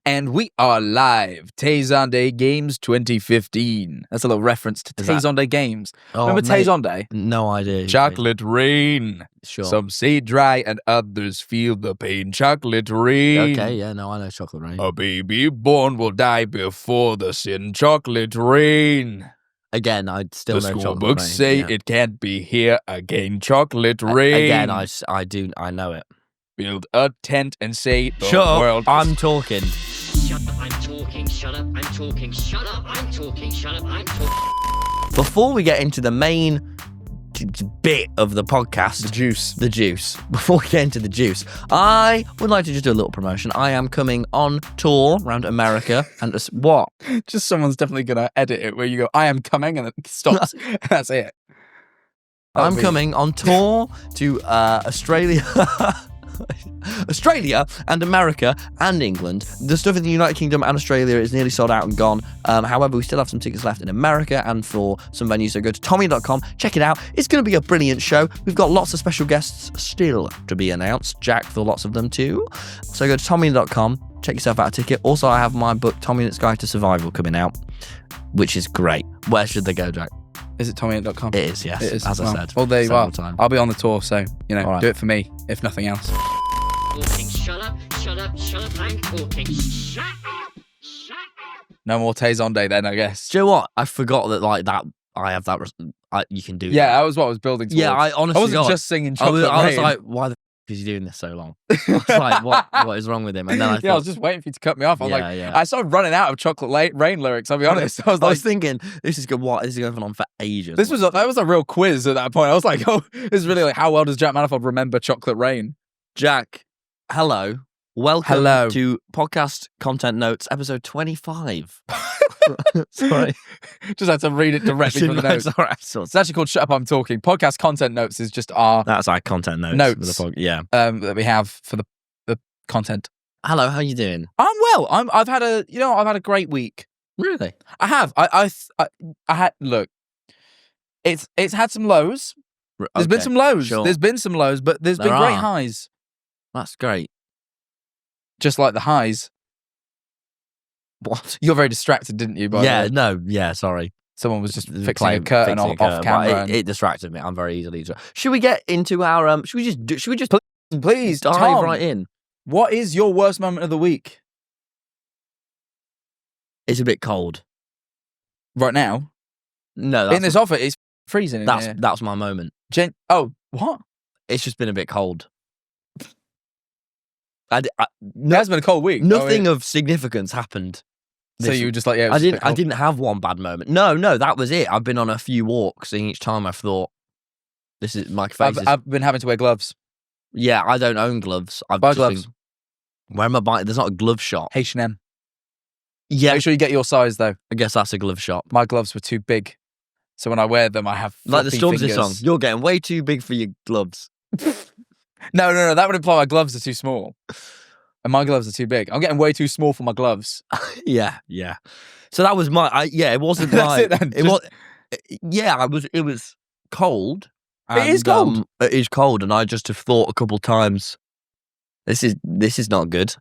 And we are live. Tay-Zonday Games 2015. That's a little reference to Tay-Zonday Games. Remember Tay-Zonday? No idea. Chocolate rain. Sure. Some say dry and others feel the pain. Chocolate rain. Okay, yeah, no, I know chocolate rain. A baby born will die before the sin. Chocolate rain. Again, I still know chocolate rain. The school books say it can't be here again. Chocolate rain. Again, I know it. Build a tent and say the Shut up, world. I'm talking. Shut up, I'm talking, shut up, I'm talking, shut up, I'm talking, shut up, I'm talking. Before we get into the main bit of the podcast, the juice. Before we get into the juice, I would like to just do a little promotion. I am coming on tour around America, and what? Just someone's definitely gonna edit it where you go, "I am coming," and it stops. That's it. I'm coming on tour to Australia. Australia and America and England. The stuff in the United Kingdom and Australia is nearly sold out and gone. However, we still have some tickets left in America and for some venues. So go to TommyInnit.com, check it out. It's going to be a brilliant show. We've got lots of special guests still to be announced. Jack for lots of them too. So go to TommyInnit.com, check yourself out a ticket. Also, I have my book, Tommy Innit's Guide to Survival, coming out, which is great. Where should they go, Jack? Is it TommyInnit.com? It is, yes. It is. As I said. Well, there you are. Times. I'll be on the tour, so, right. Do it for me, if nothing else. Talking, shut up, shut up, shut up, I'm talking, shut up, shut up. No more Tay-Zonday then, I guess. Do you know what? I forgot that, that I have that. You can do that. Yeah, that was what I was building towards. Yeah, I honestly wasn't just singing Chocolate I was Rain. like, why the f is he doing this so long? I was like, what is wrong with him? And then I thought, I was just waiting for you to cut me off. Yeah. I started running out of Chocolate Rain lyrics, I'll be honest. I was thinking, this is good. What? This is going on for ages. That was a real quiz at that point. I was like, oh, this is really like, how well does Jack Manifold remember Chocolate Rain? Jack, hello. Welcome to Podcast Content Notes, episode 25. Sorry. Just had to read it directly from the notes. It's actually called Shut Up, I'm Talking. Podcast Content Notes is just That's our content notes. that we have for the content. Hello, how you doing? I'm well. I've had a great week. Really? I have. I had, look, it's had some lows. There's been some lows. Sure. There's been some lows, but there's been great highs. That's great. Just like the highs. What? You're very distracted, didn't you? By the way? Sorry. Someone was just fixing a curtain off camera. It distracted me. I'm very easily distracted. Should we get into our, should we just please dive Tom, right in? What is your worst moment of the week? It's a bit cold. Right now? No. In this office, it's freezing in here. That's my moment. What? It's just been a bit cold. It has been a cold week. Nothing of significance happened. So you were just like, yeah, I didn't have one bad moment. No, that was it. I've been on a few walks, and each time I've thought, this is my face. I've been having to wear gloves. Yeah, I don't own gloves. Buy gloves. Where am I buying? There's not a glove shop. H&M. Yeah. Make sure you get your size, though. I guess that's a glove shop. My gloves were too big. So when I wear them, I have like the floppy Stormzy fingers. song. You're getting way too big for your gloves. No. That would imply my gloves are too small. And my gloves are too big. I'm getting way too small for my gloves. Yeah. So that was my. It wasn't my. That's it then. It was cold. It is cold. It is cold, and I just have thought a couple times, this is not good.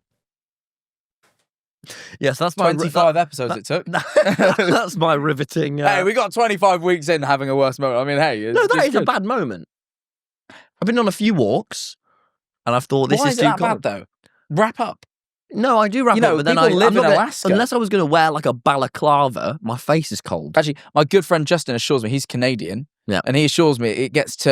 Yes, that's my 25 episodes it took. That's my riveting. Hey, we got 25 weeks in having a worse moment. I mean, hey, that is a bad moment. I've been on a few walks, and I've thought this Why is is it too that cold. bad though? Wrap up. No, I do wrap up, but then people live in I'm not Alaska. unless I was going to wear like a balaclava, my face is cold. Actually, my good friend Justin assures me he's Canadian. Yeah. And he assures me it gets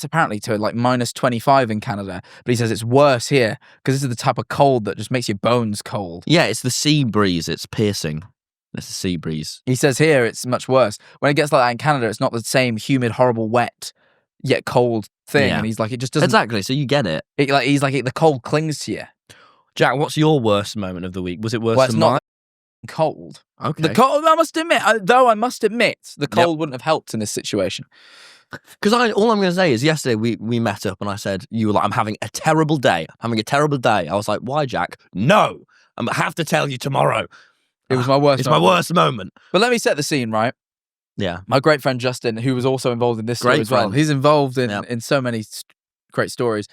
apparently to like minus 25 in Canada, but he says it's worse here because this is the type of cold that just makes your bones cold. Yeah, it's the sea breeze. It's piercing. It's the sea breeze. He says here it's much worse. When it gets like that in Canada, it's not the same humid, horrible, wet, yet cold thing. Yeah. And he's like, it just doesn't. Exactly. So you get it. He's like, the cold clings to you. Jack, what's your worst moment of the week? Was it worse than not mine? Cold. Okay. The cold. I must admit, the cold wouldn't have helped in this situation. Because all I'm going to say is yesterday we met up and I said, you were like, I'm having a terrible day. I was like, why, Jack? No, I have to tell you tomorrow. It was my worst It's moment. my worst moment. But let me set the scene, right? Yeah. My great friend Justin, who was also involved in this story as well. He's involved in so many great stories.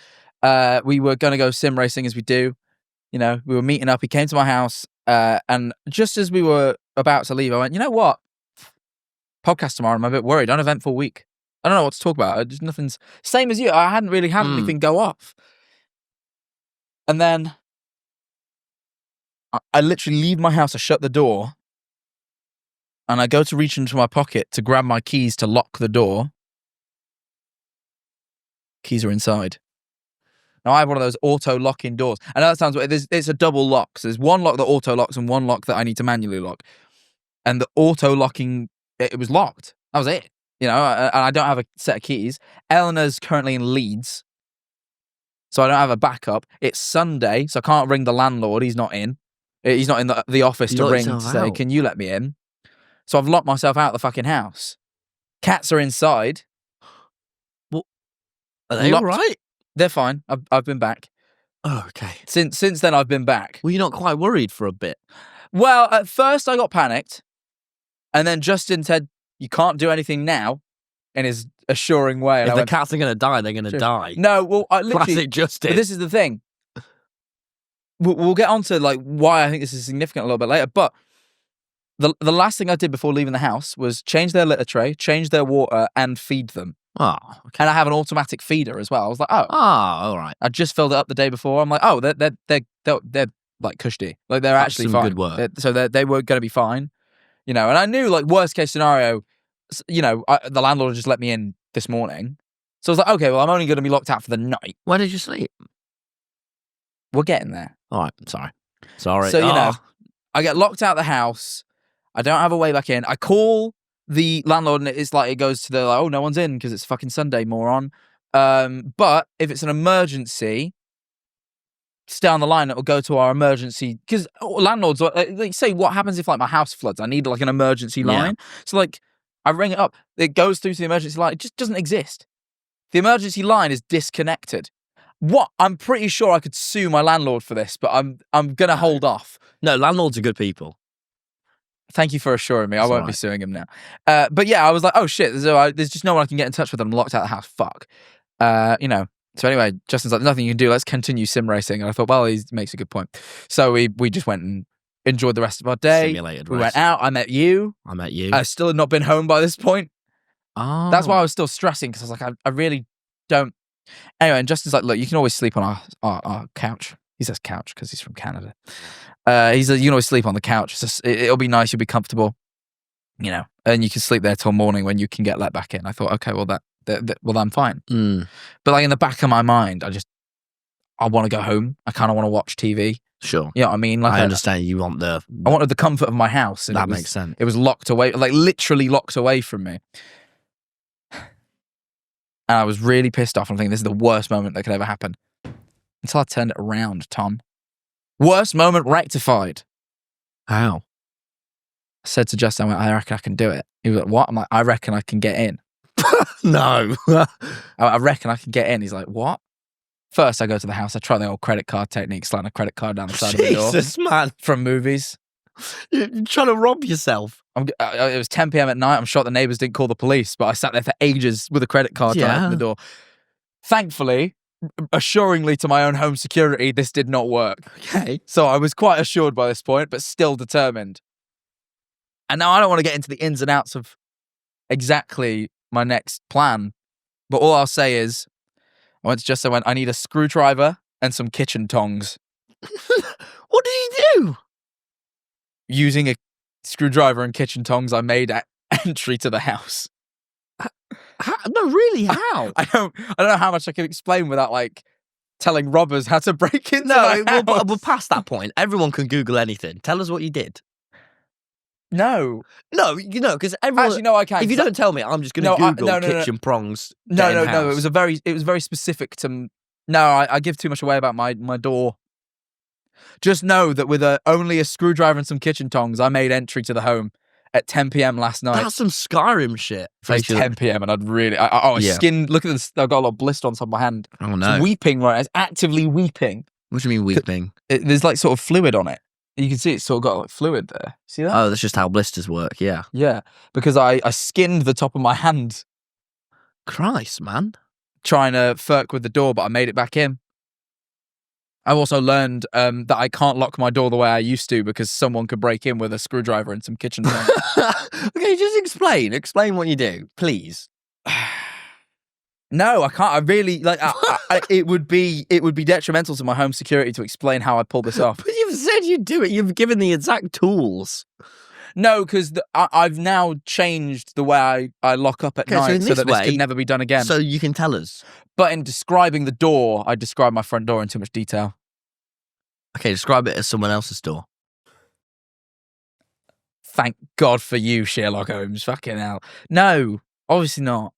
We were going to go sim racing as we do. We were meeting up. He came to my house And just as we were about to leave, I went, you know what? Podcast tomorrow. I'm a bit worried. Uneventful week. I don't know what to talk about. Just nothing's same as you. I hadn't really had anything go off. And then I literally leave my house. I shut the door, and I go to reach into my pocket to grab my keys to lock the door. Keys are inside. Now, I have one of those auto-locking doors. I know that sounds weird. It's a double lock. So there's one lock that auto-locks and one lock that I need to manually lock. And the auto-locking, it was locked. That was it. You know, and I don't have a set of keys. Eleanor's currently in Leeds, so I don't have a backup. It's Sunday, so I can't ring the landlord. He's not in. He's not in the office to ring to say, can you let me in? So I've locked myself out of the fucking house. Cats are inside. Well, are they all right? They're fine. I've been back. Oh, okay. Since then, I've been back. Were you not quite worried for a bit? Well, at first I got panicked, and then Justin said, "You can't do anything now," in his assuring way. And if the cats are going to die, they're going to die. No, well, I literally. Classic Justin. But this is the thing. We'll get on to like why I think this is significant a little bit later. But the last thing I did before leaving the house was change their litter tray, change their water, and feed them. Oh, okay. And I have an automatic feeder as well. I was like, oh, all right. I just filled it up the day before. I'm like, oh, they're like cushy. Like they're That's actually some fine. good work. So they were going to be fine, you know. And I knew like worst case scenario, you know, the landlord just let me in this morning. So I was like, okay, well, I'm only going to be locked out for the night. Where did you sleep? We're getting there. All right, sorry. So, you know, I get locked out the house. I don't have a way back in. I call the landlord and it's like, it goes to the, like, oh, no one's in because it's fucking Sunday, moron. But if it's an emergency, stay on the line, it'll go to our emergency, because landlords, they say, what happens if like my house floods? I need like an emergency line. So like, I ring it up. It goes through to the emergency line. It just doesn't exist. The emergency line is disconnected. What? I'm pretty sure I could sue my landlord for this, but I'm gonna hold off. No, landlords are good people. Thank you for assuring me. I won't be right. suing him now. But yeah, I was like, oh shit, there's just no one I can get in touch with. I'm locked out of the house. Fuck. You know. So anyway, Justin's like, nothing you can do. Let's continue sim racing. And I thought, well, he makes a good point. So we just went and enjoyed the rest of our day. Simulated we race. went out. I met you. I still had not been home by this point. Oh. That's why I was still stressing, because I was like, I really don't. Anyway, and Justin's like, look, you can always sleep on our couch. He says couch because he's from Canada. He says, you can always sleep on the couch. It'll be nice. You'll be comfortable, you know, and you can sleep there till morning when you can get let back in. I thought, okay, well, well, I'm fine. But like in the back of my mind, I want to go home. I kind of want to watch TV. Sure. You know what I mean? Like I understand you want I wanted the comfort of my house. And that makes sense. It was locked away, like literally locked away from me. And I was really pissed off. I'm thinking, this is the worst moment that could ever happen. Until I turned it around, Tom. Worst moment rectified. How? I said to Justin, I reckon I can do it. He was like, what? I'm like, I reckon I can get in. No. I reckon I can get in. He's like, what? First, I go to the house. I try the old credit card technique, sliding a credit card down the side of the door. Jesus, man. From movies. You're trying to rob yourself. It was 10 p.m. at night. I'm sure the neighbours didn't call the police, but I sat there for ages with a credit card trying to open the door. Thankfully, assuringly to my own home security, this did not work. Okay. So I was quite assured by this point, but still determined. And now I don't want to get into the ins and outs of exactly my next plan, but all I'll say is, I went to Justin, I need a screwdriver and some kitchen tongs. What did you do? Using a screwdriver and kitchen tongs, I made entry to the house. No, really, how? I don't know how much I can explain without like telling robbers how to break into my house. We're past that point. Everyone can Google anything. Tell us what you did. No, you know, because everyone. Actually, no, I can't. If you don't tell me, I'm just going to Google kitchen prongs. No. It was very specific to. No, I give too much away about my door. Just know that with only a screwdriver and some kitchen tongs, I made entry to the home at 10 p.m. last night. That's some Skyrim shit. It was 10 p.m. and I'd really, skin. Look at this. I've got a lot of blister on top of my hand. Oh no, it's weeping right. It's actively weeping. What do you mean weeping? There's like sort of fluid on it. You can see it's sort of got like fluid there. See that? Oh, that's just how blisters work. Yeah. Yeah, because I skinned the top of my hand. Christ, man. Trying to furk with the door, but I made it back in. I've also learned that I can't lock my door the way I used to because someone could break in with a screwdriver and some kitchen things. Okay, just explain. Explain what you do, please. No, I can't. I really like. It would be detrimental to my home security to explain how I pull this off. But you've said you do it. You've given the exact tools. No, because I've now changed the way I lock up at night so that this could never be done again. So you can tell us. But in describing the door, I describe my front door in too much detail. Okay, describe it as someone else's door. Thank God for you, Sherlock Holmes. Fucking hell. No, obviously not.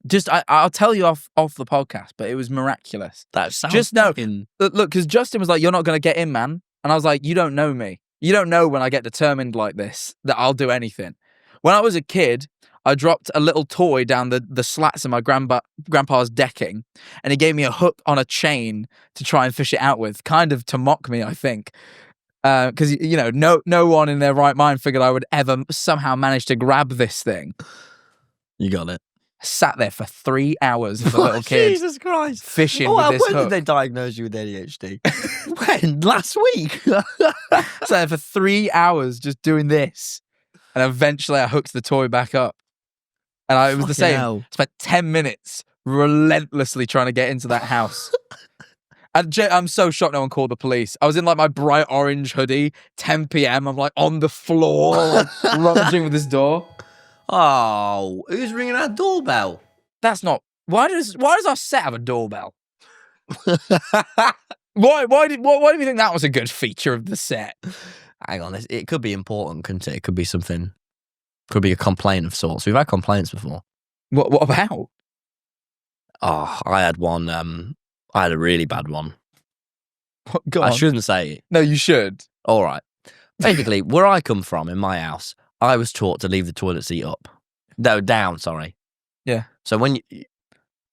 Just I'll tell you off the podcast, but it was miraculous. That sounds just no. Look, because Justin was like, "You're not going to get in, man," and I was like, "You don't know me. You don't know when I get determined like this that I'll do anything." When I was a kid, I dropped a little toy down the slats of my grandpa's decking, and he gave me a hook on a chain to try and fish it out with, kind of to mock me, I think. Because no one in their right mind figured I would ever somehow manage to grab this thing. You got it. Sat there for 3 hours as a little kid. Jesus Christ. Fishing with this when hook. did they diagnose you with ADHD? When? Last week? Sat there for 3 hours just doing this. And eventually I hooked the toy back up. And it was the same. Hell. Spent 10 minutes relentlessly trying to get into that house. And I'm so shocked no one called the police. I was in like my bright orange hoodie, 10 p.m. I'm like on the floor, like, rummaging with this door. Oh, who's ringing our doorbell? That's not. Why does our set have a doorbell? Why do you think that was a good feature of the set? Hang on, it could be important, couldn't it? It could be something. Could be a complaint of sorts. We've had complaints before. What about? Oh, I had one. I had a really bad one. Go on. I shouldn't say it. No, you should. All right. Basically, where I come from in my house, I was taught to leave the toilet seat up. No, down, sorry. Yeah. So when you...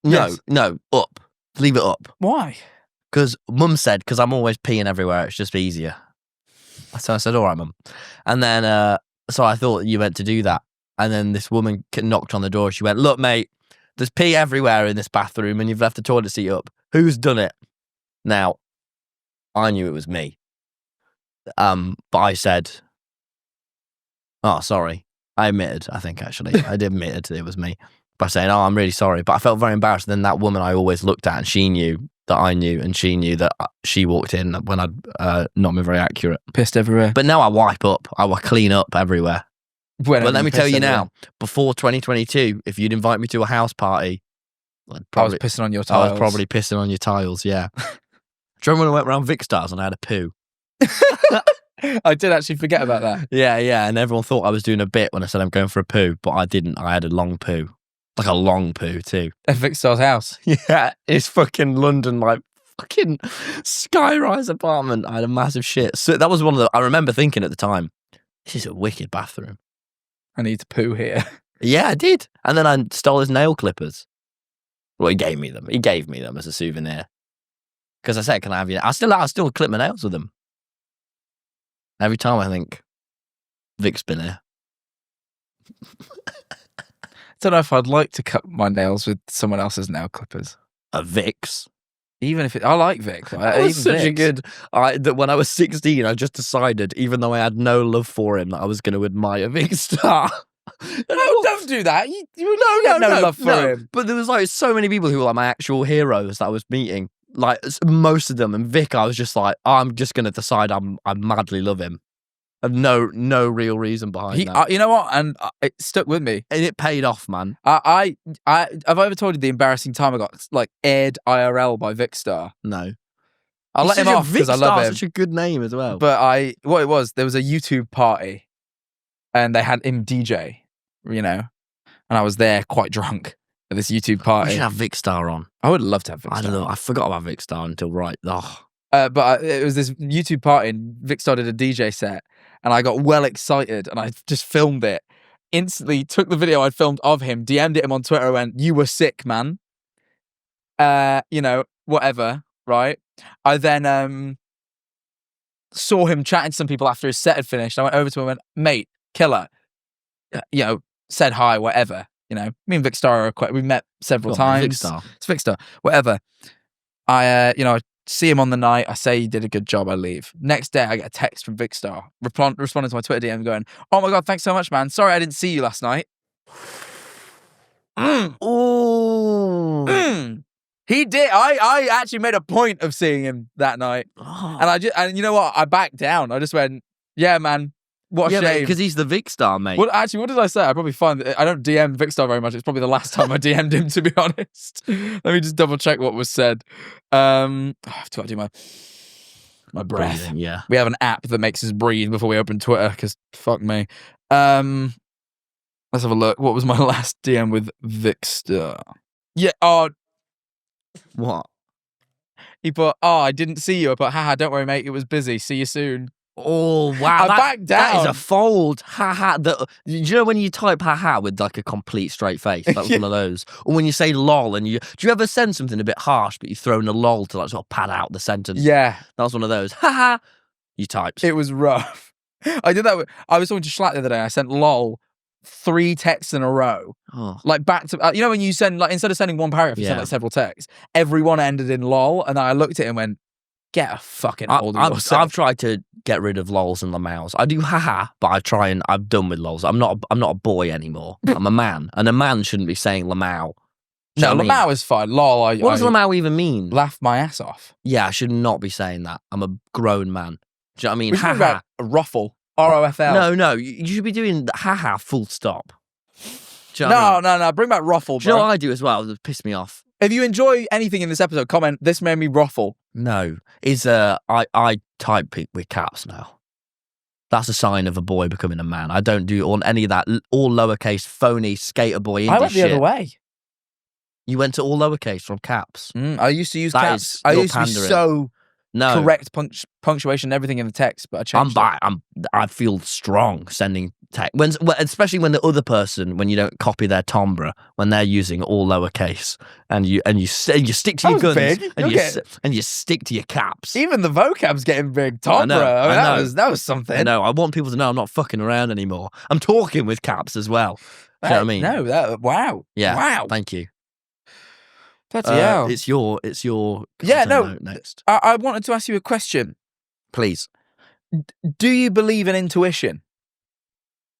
Yes. No, up. Leave it up. Why? Because Mum said, because I'm always peeing everywhere, it's just easier. So I said, all right, Mum. And then, so I thought you meant to do that. And then this woman knocked on the door. She went, look, mate, there's pee everywhere in this bathroom and you've left the toilet seat up. Who's done it? Now, I knew it was me. But I said... Oh, sorry. I admitted, I think, actually. I did admit it was me by saying, oh, I'm really sorry. But I felt very embarrassed. Then that woman I always looked at, and she knew that I knew, and she knew that she walked in when I'd not been very accurate. Pissed everywhere. But now I wipe up. I clean up everywhere. But let me tell you now, before 2022, if you'd invite me to a house party, I was pissing on your tiles. I was probably pissing on your tiles, yeah. Do you remember when I went around Vic Stars and I had a poo? I did actually forget about that. Yeah, and everyone thought I was doing a bit when I said I'm going for a poo, but I didn't. I had a long poo. Like a long poo, too. At Vic Star's house? Yeah, it's fucking London, like, fucking sky-rise apartment. I had a massive shit. So that was one of the... I remember thinking at the time, this is a wicked bathroom. I need to poo here. Yeah, I did. And then I stole his nail clippers. Well, he gave me them. He gave me them as a souvenir. Because I said, can I have you? I still clip my nails with them. Every time I think, Vic's been here. I don't know if I'd like to cut my nails with someone else's nail clippers. A Vic's? Even if I like Vic. That was such a good... that when I was 16, I just decided, even though I had no love for him, that I was going to admire Vic Star. No, don't do that. No love for him. But there was like so many people who were like my actual heroes that I was meeting. Like most of them, and Vic, I was just like, I'm just going to decide I madly love him. And no real reason behind that. You know what? And it stuck with me. And it paid off, man. Have I ever told you the embarrassing time I got like aired IRL by Vic Star? No. I'll let him off because I love him. Such a good name as well. But what it was, there was a YouTube party, and they had him DJ, and I was there quite drunk at this YouTube party. We should have Vic Star on. I would love to have Vic Star. I forgot about Vic Star until right. Oh. But it was this YouTube party, and Vic Star did a DJ set, and I got well excited, and I just filmed it. Instantly took the video I'd filmed of him, DM'd it him on Twitter, and went, "You were sick, man." Whatever, right? I then saw him chatting to some people after his set had finished. I went over to him and went, "Mate, killer." Said hi, whatever. Me and Vic Star we met several times. Vic Star. It's Vic Star, whatever. I see him on the night. I say he did a good job. I leave. Next day, I get a text from Vicstar responding to my Twitter DM going, "Oh my God, thanks so much, man. Sorry I didn't see you last night." He did. I actually made a point of seeing him that night, and you know what? I backed down. I just went, "Yeah, man. What a shame." Because he's the Vicstar, mate. Well, actually, what did I say? I probably find that I don't DM Vicstar very much. It's probably the last time I DM'd him, to be honest. Let me just double check what was said. I've got to do my breath. Breathing, yeah. We have an app that makes us breathe before we open Twitter, because fuck me. Let's have a look. What was my last DM with Vicstar? Yeah. Oh, What? he put, "Oh, I didn't see you." I put, "Haha, don't worry, mate. It was busy. See you soon." Oh, wow. I backed down. That is a fold. Haha. Do you know when you type haha with like a complete straight face? That was one of those. Or when you say lol and do you ever send something a bit harsh, but you throw in a lol to like sort of pad out the sentence? Yeah. That was one of those. Haha. You typed. It was rough. I did that. I was talking to Schlatt the other day. I sent lol 3 texts in a row. Oh. Like back to, you know, when you send, like, instead of sending one paragraph, you send like several texts. Every one ended in lol. And I looked at it and went, "Get a fucking hold of yourself." I've tried to get rid of lols and lamaus. I do haha, but I'm done with lols. I'm not a boy anymore. I'm a man, and a man shouldn't be saying lamau. No, lamau is fine. Lol. What does lamau even mean? Laugh my ass off. Yeah, I should not be saying that. I'm a grown man. Do you know what I mean? We should talk about a ruffle. ROFL. No. You should be doing haha full stop. Do you know what I mean? No. Bring back ruffle, bro. Do you know what I do as well? It pissed me off. If you enjoy anything in this episode, comment, "This made me ruffle." No, I type with caps now. That's a sign of a boy becoming a man. I don't do any of that all lowercase phony skater boy indie I went the shit. other way. You went to all lowercase from caps. I used to use That caps. is I your used to be pandering. so No, correct punctuation and everything in the text, but I changed it. I feel strong sending text, especially when the other person, when you don't copy their timbre, when they're using all lowercase, and you stick to your guns, big. and you stick to your caps. Even the vocab's getting big. Tom, bro. I know. That was something. I know. I want people to know I'm not fucking around anymore. I'm talking with caps as well. Do you know what I mean? No, wow. Yeah. Wow. Thank you. Bloody hell. It's your Yeah, content no. note next. I wanted to ask you a question. Please. Do you believe in intuition?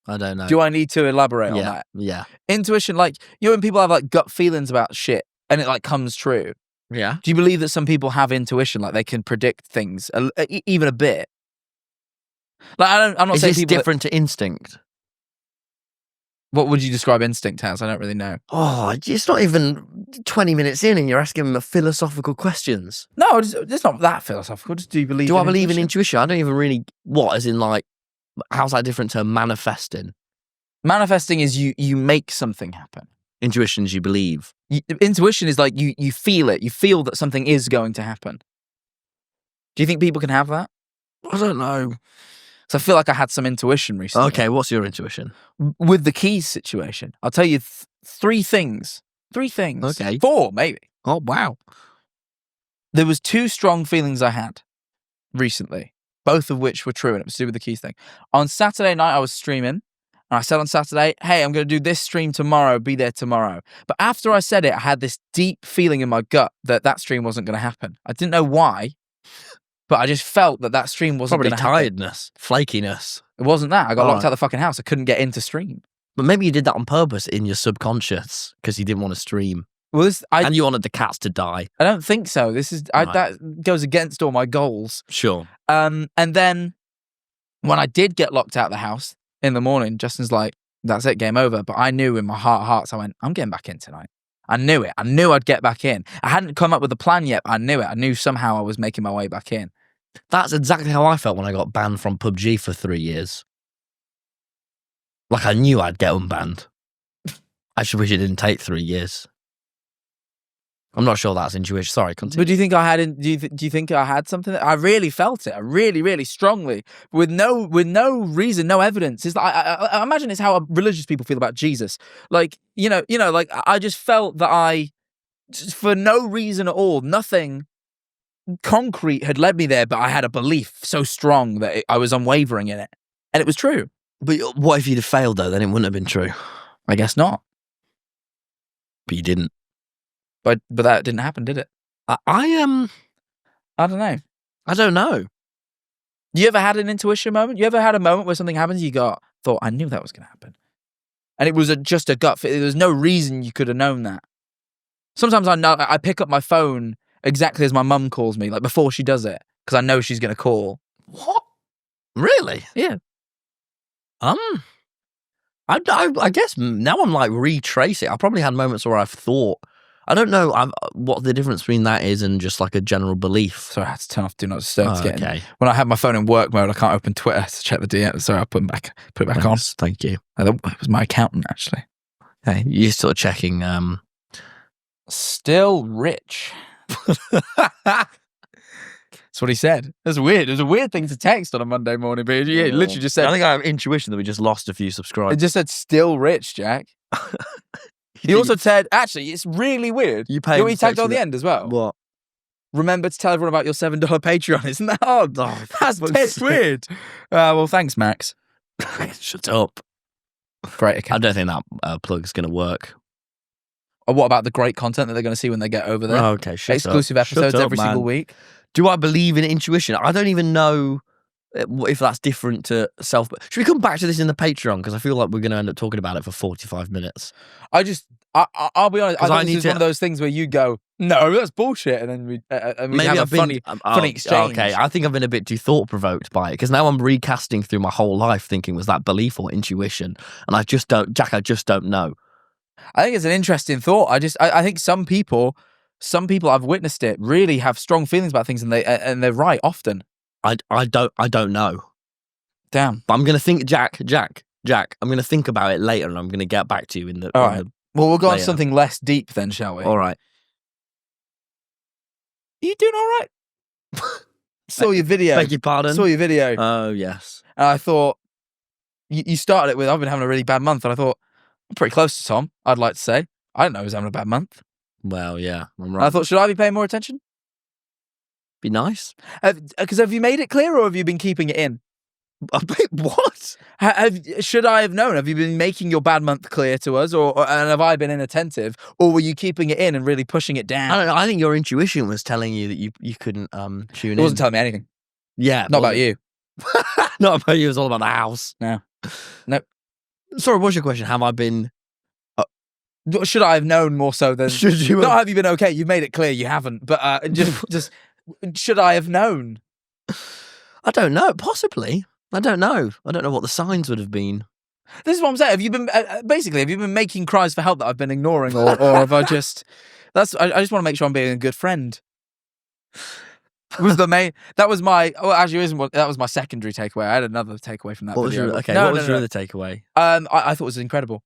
I don't know. Do I need to elaborate on that? Yeah. Intuition, like, you know, when people have like gut feelings about shit and it like comes true. Yeah. Do you believe that some people have intuition, like they can predict things, even a bit? Like, I'm not Is saying this people different to instinct? What would you describe instinct as? I don't really know. Oh, it's not even 20 minutes in and you're asking them philosophical questions. No, it's not that philosophical. Just do you believe? Do I believe in intuition? I don't even really. What? As in, like, how's that different to manifesting? Manifesting is you make something happen. Intuition is you believe. Intuition is like you feel it. You feel that something is going to happen. Do you think people can have that? I don't know. So I feel like I had some intuition recently. Okay, what's your intuition? With the keys situation, I'll tell you 3 things. 3 things. Okay. 4, maybe. Oh, wow. There was 2 strong feelings I had recently, both of which were true, and it was to do with the keys thing. On Saturday night, I was streaming, and I said on Saturday, "Hey, I'm going to do this stream tomorrow, be there tomorrow." But after I said it, I had this deep feeling in my gut that stream wasn't going to happen. I didn't know why, but I just felt that stream wasn't going to happen. Probably tiredness, flakiness. It wasn't that. I got All locked right. out of the fucking house. I couldn't get into stream. But maybe you did that on purpose in your subconscious because you didn't want to stream. Well, And you wanted the cats to die. I don't think so. Right. That goes against all my goals. Sure. And then when I did get locked out of the house in the morning, Justin's like, "That's it, game over." But I knew in my heart of hearts, I went, "I'm getting back in tonight." I knew it. I knew I'd get back in. I hadn't come up with a plan yet, but I knew it. I knew somehow I was making my way back in. That's exactly how I felt when I got banned from PUBG for 3 years. Like I knew I'd get unbanned. I should wish it didn't take 3 years. I'm not sure that's intuition. Sorry, continue. But do you think I had? Do you think I had something? I really felt it. I really, really strongly, with no reason, no evidence. It's like I imagine it's how religious people feel about Jesus. Like you know, like I just felt that for no reason at all, nothing concrete had led me there, but I had a belief so strong that I was unwavering in it, and it was true. But what if you'd have failed though? Then it wouldn't have been true. I guess not. But you didn't. But that didn't happen, did it? I am. I don't know. I don't know. You ever had an intuition moment? You ever had a moment where something happens, you thought, I knew that was going to happen. And it was just a gut fit. There was no reason you could have known that. Sometimes I pick up my phone exactly as my mum calls me, like before she does it, because I know she's going to call. What? Really? Yeah. I guess now I'm like retracing. I probably had moments where I've thought. I don't know what the difference between that is and just like a general belief. Sorry, I had to turn off Do Not Disturb to get in. Okay. When I have my phone in work mode, I can't open Twitter to check the DM. Sorry, I'll put it back on. Thank you. It was my accountant, actually. Okay, you're still checking. Still rich. That's what he said. That's weird. It was a weird thing to text on a Monday morning, but yeah, he literally just said. I think I have intuition that we just lost a few subscribers. It just said still rich, Jack. He also said, actually, it's really weird. You pay. You know what he tagged on the end as well? What? Remember to tell everyone about your $7 Patreon. Isn't that odd? Oh, That's dead weird. Well, thanks, Max. Shut up. Great I account. don't think that plug's going to work. Or what about the great content that they're going to see when they get over there? Oh, okay, shut Exclusive up. episodes Shut up, every man. single week. Do I believe in intuition? I don't even know if that's different to self. Should we come back to this in the Patreon? Because I feel like we're going to end up talking about it for 45 minutes. I'll be honest. I think this is one of those things where you go, no, that's bullshit, and then we have a funny exchange. Okay, I think I've been a bit too thought provoked by it because now I'm recasting through my whole life, thinking was that belief or intuition, and I just don't know. I think it's an interesting thought. I think some people I've witnessed it really have strong feelings about things, and they're right often. I don't know. Damn. But I'm gonna think, Jack. I'm gonna think about it later, and I'm gonna get back to you in the. All right. Well, we'll go on later. something less deep then, shall we? All right. Are you doing all right? Saw your video. Beg your pardon? Saw your video. Oh, yes. And I thought, you started it with, I've been having a really bad month. And I thought, I'm pretty close to Tom, I'd like to say. I didn't know he was having a bad month. Well, yeah, I'm And right. I thought, should I be paying more attention? Be nice. Because have you made it clear or have you been keeping it in? What? Should I have known? Have you been making your bad month clear to us, and have I been inattentive, or were you keeping it in and really pushing it down? I don't know. I think your intuition was telling you that you couldn't tune in. It wasn't telling me anything. Yeah, Not about you. Not about you. It was all about the house. No. Nope. Sorry, what's your question? Have I been? Should I have known more so than? Should you? Not have you been okay? You've made it clear you haven't. But just should I have known? I don't know. Possibly. I don't know. I don't know what the signs would have been. This is what I'm saying. Have you been basically? Have you been making cries for help that I've been ignoring, or have I just? I just want to make sure I'm being a good friend. Was the main? That was my. Well, actually, that was my secondary takeaway. I had another takeaway from that video. What was your other takeaway? I thought it was incredible.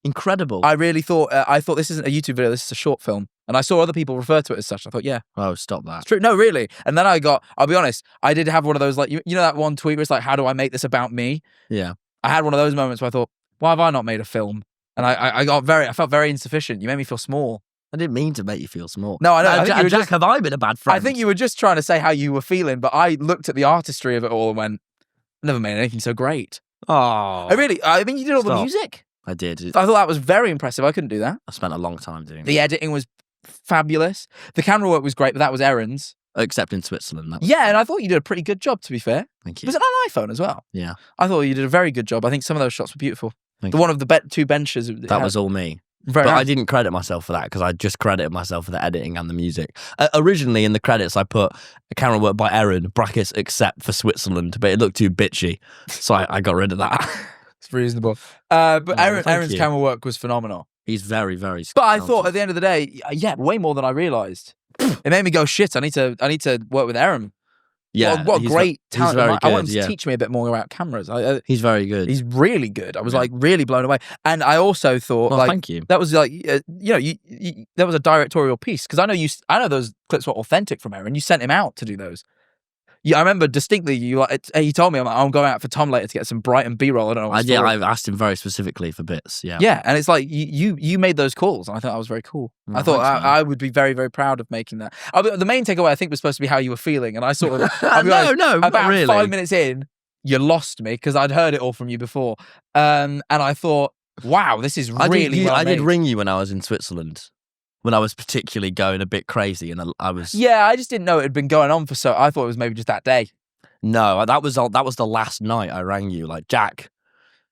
Incredible. I really thought. I thought this isn't a YouTube video. This is a short film, and I saw other people refer to it as such. I thought, yeah. Oh, stop that. It's true. No, really. And then I'll be honest, I did have one of those, like, you know that one tweet where it's like, how do I make this about me? Yeah. I had one of those moments where I thought, why have I not made a film? And I felt very insufficient. You made me feel small. I didn't mean to make you feel small. No, I know. Jack, have I been a bad friend? I think you were just trying to say how you were feeling, but I looked at the artistry of it all and went, I never made anything so great. Oh. I mean, you did all the music. I did. I thought that was very impressive. I couldn't do that. I spent a long time doing The editing was fabulous. The camera work was great, but that was Eryn's. Except in Switzerland. Yeah, and I thought you did a pretty good job, to be fair. Thank you. Was it on iPhone as well? Yeah. I thought you did a very good job. I think some of those shots were beautiful. One of the two benches. That was all me. Very but nice. I didn't credit myself for that because I just credited myself for the editing and the music. Originally in the credits, I put a camera work by Eryn, brackets except for Switzerland, but it looked too bitchy. So I got rid of that. It's reasonable. But Eryn's you. camera work was phenomenal. He's very, very But I thought at the end of the day, yeah, way more than I realised. It made me go, shit, I need to work with Eryn. Yeah, what a great talent. very I want him good, to teach me a bit more about cameras. He's very good. He's really good. I was like really blown away. And I also thought, Well, like, thank you. That was like, that was a directorial piece because I know those clips were authentic from Eryn. You sent him out to do those. Yeah, I remember distinctly. He told me, I'm going out for Tom later to get some Brighton B-roll. I don't know. I've asked him very specifically for bits. Yeah, yeah, and it's like you made those calls, and I thought that was very cool. Well, I thought thanks, I would be very, very proud of making that. The main takeaway I think was supposed to be how you were feeling, and I sort of no, about not really. 5 minutes in, you lost me because I'd heard it all from you before, and I thought, wow, this is really well I did made. ring you when I was in Switzerland. when I was particularly going a bit crazy, and I was Yeah, I just didn't know it had been going on for so. I thought it was maybe just that day. no, that was the last night I rang you, like, Jack,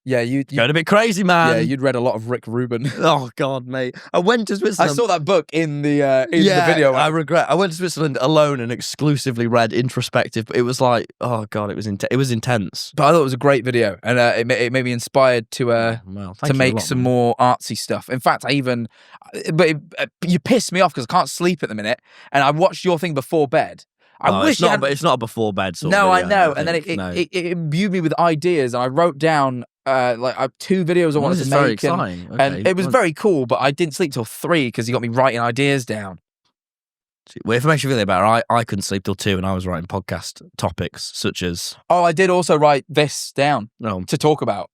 Yeah, you going a bit crazy, man. yeah, you'd read a lot of Rick Rubin. Oh God, mate! I went to I Switzerland. saw that book in the video. I regret. I went to Switzerland alone and exclusively read introspective. But it was like, oh God, it was intense. But I thought it was a great video, and it made me inspired to Well, thank you a make lot, some man. more artsy stuff. In fact, you pissed me off because I can't sleep at the minute, and I watched your thing before bed. I wish it's not, but it's not a before bed sort No, of I video, know, don't and then think. No. it imbued me with ideas, and I wrote down two videos I wanted This to is very make, and, exciting. and Okay. it was very cool. But I didn't sleep till 3 because you got me writing ideas down. Well, if it makes you feel better, I couldn't sleep till 2, and I was writing podcast topics such as Oh, I did also write this down no, to talk about.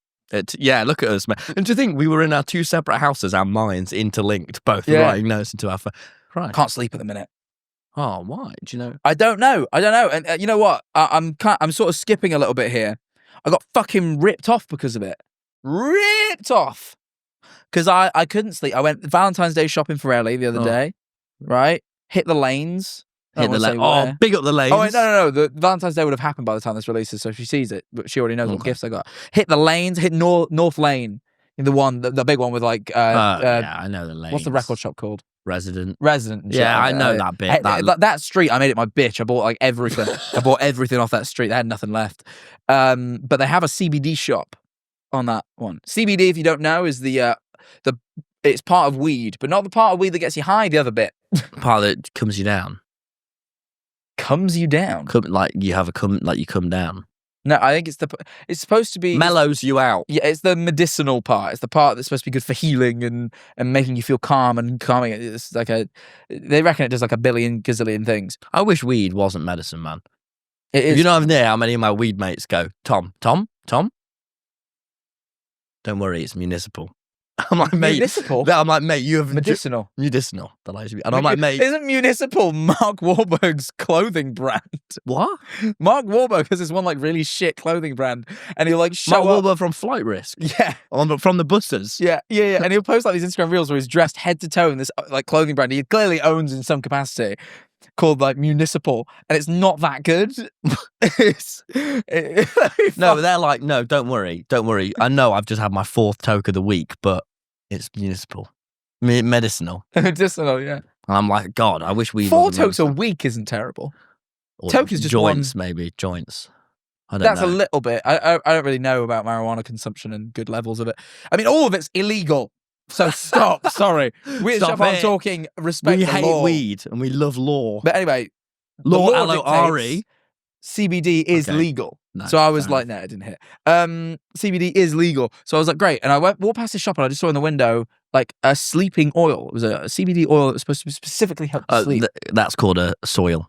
yeah, look at us, man. And to think we were in our 2 separate houses, our minds interlinked, both Yeah. writing notes into our right. Can't sleep at the minute. Oh, why? Do you know? I don't know. And you know what? I'm sort of skipping a little bit here. I got fucking ripped off because of it. Ripped off. Because I couldn't sleep. I went Valentine's Day shopping for Ellie the other day. Right? Hit the lanes. Hit the lane. Oh, big up the lanes. Oh, wait, no. The Valentine's Day would have happened by the time this releases, so she sees it, but she already knows what gifts I got. Hit the lanes. Hit North Lane. The big one with like. Yeah, I know the lanes. What's the record shop called? Resident. And shit. Yeah, I know that bit. That street, I made it my bitch. I bought like everything. I bought everything off that street. They had nothing left. But they have a CBD shop on that one. CBD, if you don't know, is it's part of weed, but not the part of weed that gets you high. The other bit Part that comes you down. comes you down. Like you come down. No, I think it's supposed to be Mellows you out. Yeah, it's the medicinal part. It's the part that's supposed to be good for healing and making you feel calm and calming. It's like they reckon it does like a billion gazillion things. I wish weed wasn't medicine, man. It is. You know how many of my weed mates go, Tom. Don't worry, it's municipal. I'm like, mate. Municipal? I'm like, mate, you have medicinal. Medicinal. That likes to be. And I'm like, mate. Isn't Municipal Mark Wahlberg's clothing brand? What? Mark Wahlberg has this one like really shit clothing brand, and he'll like show Mark up. Wahlberg from Flight Risk. Yeah. From the Busters. Yeah. And he'll post like these Instagram reels where he's dressed head to toe in this like clothing brand he clearly owns in some capacity, called like Municipal, and it's not that good. No, but they're like, no, don't worry. I know I've just had my 4th toke of the week, but it's municipal. Medicinal. Medicinal, yeah. And I'm like, God, I wish we 4 tokes a week isn't terrible. Or toke is just joints, one. maybe joints. I don't That's know. a little bit. I don't really know about marijuana consumption and good levels of it. I mean, all of it's illegal. So stop. Sorry, Stop I'm it. talking respect. We the hate law. weed and we love law. But anyway, Law, the law L-O-R-E. dictates CBD is Okay. legal. No, So I was fair like, no, it didn't hit. CBD is legal. So I was like, great. And I walked past the shop and I just saw in the window like a sleeping oil. It was a CBD oil that was supposed to specifically help you sleep. That's called a soil.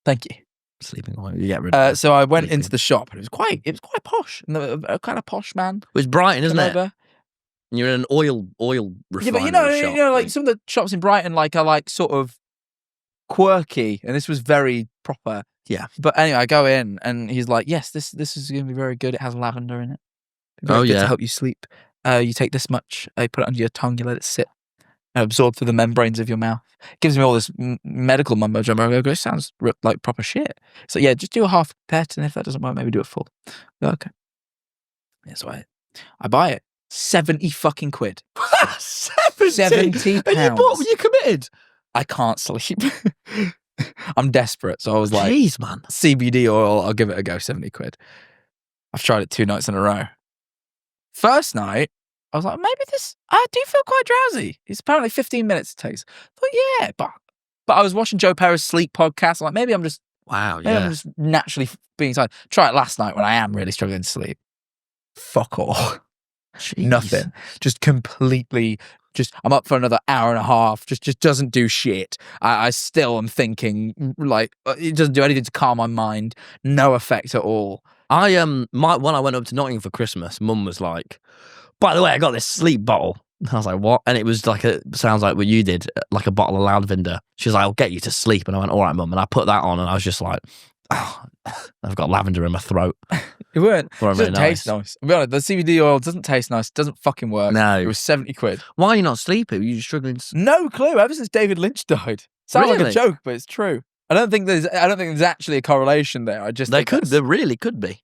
Thank you. Sleeping oil. You get rid of it. So I went sleeping. into the shop and it was quite posh. And a kind of posh man. It's Brighton, isn't came it? over. You're in an oil Yeah, refinery but you shop. know, like some of the shops in Brighton, like are like sort of quirky, and this was very proper. Yeah. But anyway, I go in, and he's like, "Yes, this is going to be very good. It has lavender in it. Oh, Good yeah. to help you sleep. You take this much, you put it under your tongue, you let it sit, and absorb through the membranes of your mouth. It gives me all this medical mumbo jumbo. I go, "This sounds like proper shit." So yeah, just do a half pet, and if that doesn't work, maybe do a full. I go, okay. Yeah, so I buy it. 70 fucking quid. 70 And you bought when you committed. I can't sleep. I'm desperate. So I was like, Jeez, man. CBD oil, I'll give it a go, 70 quid. I've tried it 2 nights in a row. First night, I was like, maybe I do feel quite drowsy. It's apparently 15 minutes it takes. I thought, yeah, but I was watching Joe Perez's sleep podcast. I'm like, maybe I'm just naturally being tired. Try it last night when I am really struggling to sleep. Fuck all. Jeez. Nothing. Just completely. I'm up for another hour and a half. Just doesn't do shit. I still am thinking like it doesn't do anything to calm my mind. No effect at all. When I went up to Nottingham for Christmas, Mum was like, "By the way, I got this sleep bottle." And I was like, "What?" And it was like sounds like what you did, like a bottle of lavender. She was like, "I'll get you to sleep." And I went, "All right, Mum." And I put that on, and I was just like, "Oh, I've got lavender in my throat. It weren't. It Well, doesn't very taste nice. I'll be honest, the CBD oil doesn't taste nice. It doesn't fucking work. No. It was 70 quid. Why are you not sleeping? Are you struggling? No clue. Ever since David Lynch died. Sounds like a Really? joke, but it's true. I don't think there's actually a correlation there. I just think There really could be.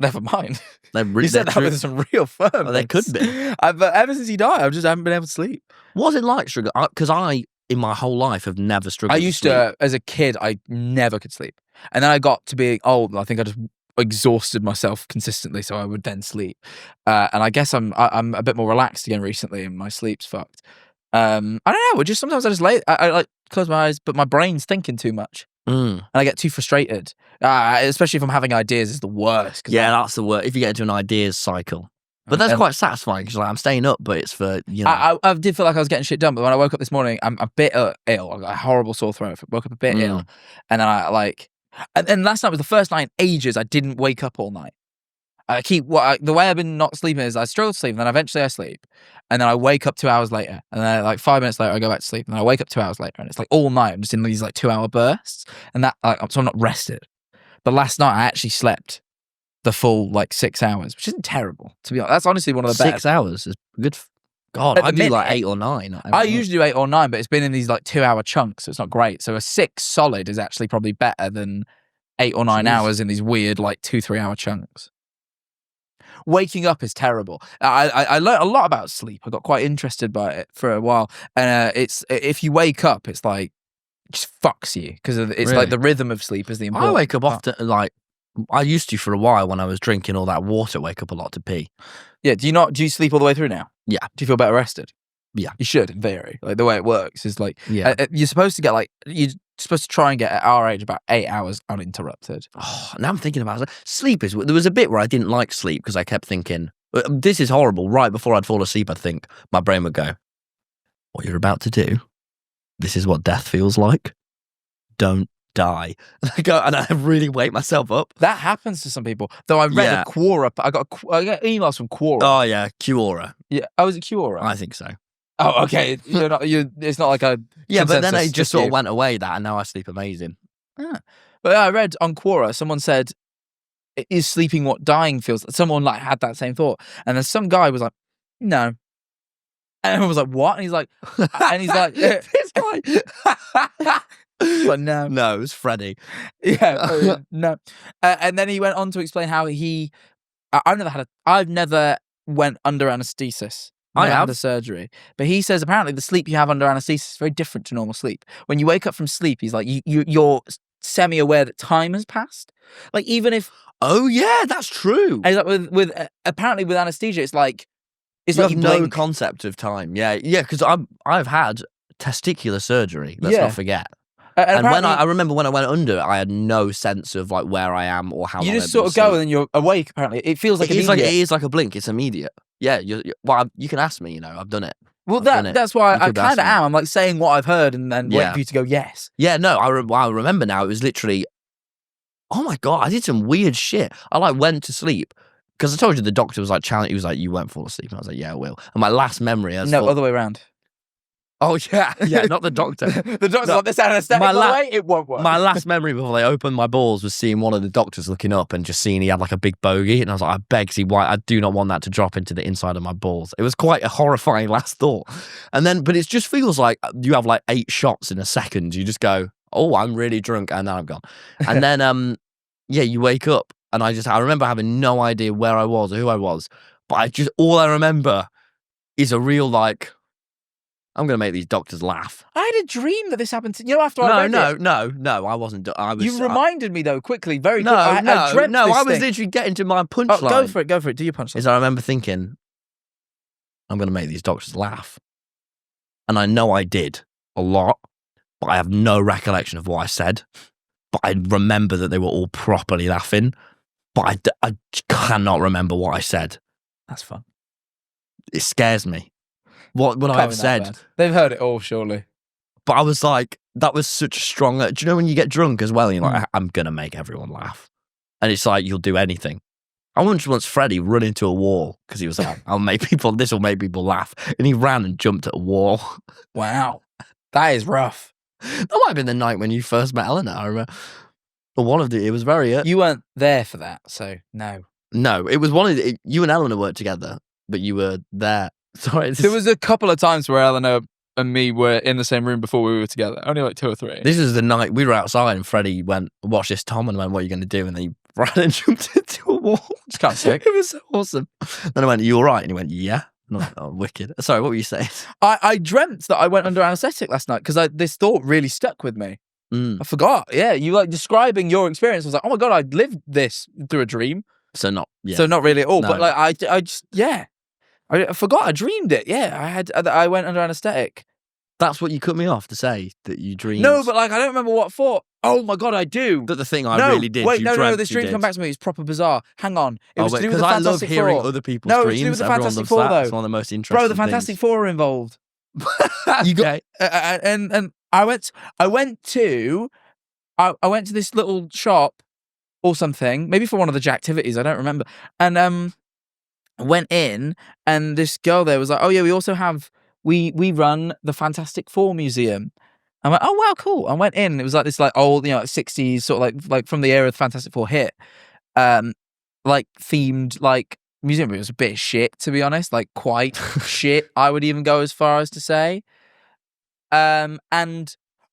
never mind. You You said that with some real firmness. Well, they could be. But ever since he died, I just haven't been able to sleep. What's it like struggling? Because I, in my whole life, have never struggled. I used to, as a kid, I never could sleep. And then I got to be old, and I think I just exhausted myself consistently, so I would then sleep. And I guess I'm a bit more relaxed again recently, and my sleep's fucked. I don't know. Just sometimes I just I like close my eyes, but my brain's thinking too much, and I get too frustrated. Especially if I'm having ideas, is the worst. Yeah, that's the worst. If you get into an ideas cycle, but that's quite satisfying because like, I'm staying up, but it's for you know. I did feel like I was getting shit done, but when I woke up this morning, I'm a bit ill. I got a horrible sore throat. I woke up a bit ill, and then and last night was the first night in ages I didn't wake up all night. The way I've been not sleeping is I struggle to sleep, and then eventually I sleep, and then I wake up 2 hours later, and then like 5 minutes later I go back to sleep, and then I wake up 2 hours later, and it's like all night I'm just in these like 2 hour bursts, and that so I'm not rested. But last night I actually slept the full like 6 hours, which isn't terrible to be honest. That's honestly one of the best. 6 hours is good. God, I do like 8 or 9. I usually do 8 or 9, but it's been in these like 2 hour chunks, so it's not great. So a 6 solid is actually probably better than 8 or 9 hours in these weird like 2-3 hour chunks. Waking up is terrible. I learned a lot about sleep. I got quite interested by it for a while, and it's if you wake up, it's like it just fucks you because it's like the rhythm of sleep is the important. I wake up often like I used to for a while when I was drinking all that water. Wake up a lot to pee. Yeah. Do you sleep all the way through now? Yeah. Do you feel better rested? Yeah. You should in theory. Like the way it works is like Yeah. you're supposed to get you're supposed to try and get at our age about 8 hours uninterrupted. Oh, now I'm thinking about it. Sleep is. There was a bit where I didn't like sleep because I kept thinking, "This is horrible." Right before I'd fall asleep, I'd think my brain would go, "What you're about to do, this is what death feels like. Don't die." And I go, and I really wake myself up. That happens to some people. Though I read a Quora. I got emails from Quora. Oh yeah, Quora. Yeah. Oh, is it Quora? I think so. Oh, okay. It's not like a yeah, but then consensus it just sort of went away that, and now I sleep amazing. Yeah. But I read on Quora, someone said, "Is sleeping what dying feels?" Someone like had that same thought, and then some guy was like, "No," and everyone was like, "What?" And he's like, "This guy." But no, it was Freddie. Yeah, no. And then he went on to explain how I've never went under anaesthesis. I had a surgery, but he says apparently the sleep you have under anaesthesis is very different to normal sleep. When you wake up from sleep, he's like you're semi-aware that time has passed. Like even if oh yeah, that's true. And like with apparently with anaesthesia, it's like you like have no concept of time. Yeah, because I've had testicular surgery. Let's not forget. And when I remember when I went under it, I had no sense of like where I am or how. You just sort of go and then you're awake. Apparently, it feels like it is like a blink. It's immediate. Yeah, you can ask me. You know, I've done it. Well, that's why I kind of am. I'm like saying what I've heard and then waiting for you to go yes. Yeah, no, I remember now. It was literally, oh my God, I did some weird shit. I like went to sleep because I told you the doctor was like challenging. He was like, "You won't fall asleep," and I was like, "Yeah, I will." And my last memory, other way around. Oh yeah, not the doctor. The doctor's like, "This anesthetic, by the way, it won't work." My last memory before they opened my balls was seeing one of the doctors looking up and just seeing he had like a big bogey, and I was like, "I beg, I do not want that to drop into the inside of my balls." It was quite a horrifying last thought, but it just feels like you have like 8 shots in a second. You just go, "Oh, I'm really drunk," and now I'm gone. And then, you wake up, and I remember having no idea where I was or who I was, but all I remember is a real like. I'm going to make these doctors laugh. I had a dream that this happened to you. After I read it. No, I wasn't. You reminded me though quickly, very quickly. I was literally getting to my punchline. Oh, go for it. Do your punchline. I remember thinking, I'm going to make these doctors laugh, and I know I did a lot, but I have no recollection of what I said. But I remember that they were all properly laughing, but I cannot remember what I said. That's fun. It scares me. What I've said. Bad. They've heard it all, surely. But I was like, that was such a strong. Do you know when you get drunk as well? And you're like, I'm gonna make everyone laugh, and it's like you'll do anything. I once Freddie run into a wall because he was like, this will make people laugh, and he ran and jumped at a wall. Wow, that is rough. That might have been the night when you first met Eleanor. I remember. Well, one of the, it was very... You weren't there for that, so no. No, it was one of the, you and Eleanor worked together, but you were there. Sorry. There was a couple of times where Eleanor and me were in the same room before we were together. Only like 2 or 3. This is the night we were outside and Freddie went, watch this, Tom, and went, what are you going to do? And then he ran and jumped into a wall. It's kind of sick. It was so awesome. Then I went, are you all right? And he went, yeah. And I went, oh, wicked. Sorry, what were you saying? I dreamt that I went under anaesthetic last night because this thought really stuck with me. I forgot. Yeah, you like describing your experience. I was like, oh my God, I lived this through a dream. So not really at all. No. But like, I just, yeah. I forgot I dreamed it. Yeah, I went under anaesthetic. That's what you cut me off to say, that you dreamed. No, but like I don't remember what for. Oh my God, I do. But the thing I no, really did. Wait, you no, dreamt this you dream did. come back to me. It's proper bizarre. Hang on. It was to do with because the I love Fantastic hearing Four. other people's No, dreams. it's to do with the Everyone Fantastic loves Four, that. though. It's one of the most interesting Bro, the Fantastic things. Four are involved. You got and I went to this little shop or something, maybe for one of the activities. I don't remember. And went in, and this girl there was like, "Oh yeah, we also have we run the Fantastic Four Museum." I went, "Oh wow, cool." I went in, and it was like this like old, 60s sort of like from the era of Fantastic Four hit, like themed like museum. It was a bit of shit, to be honest, like quite shit. I would even go as far as to say. And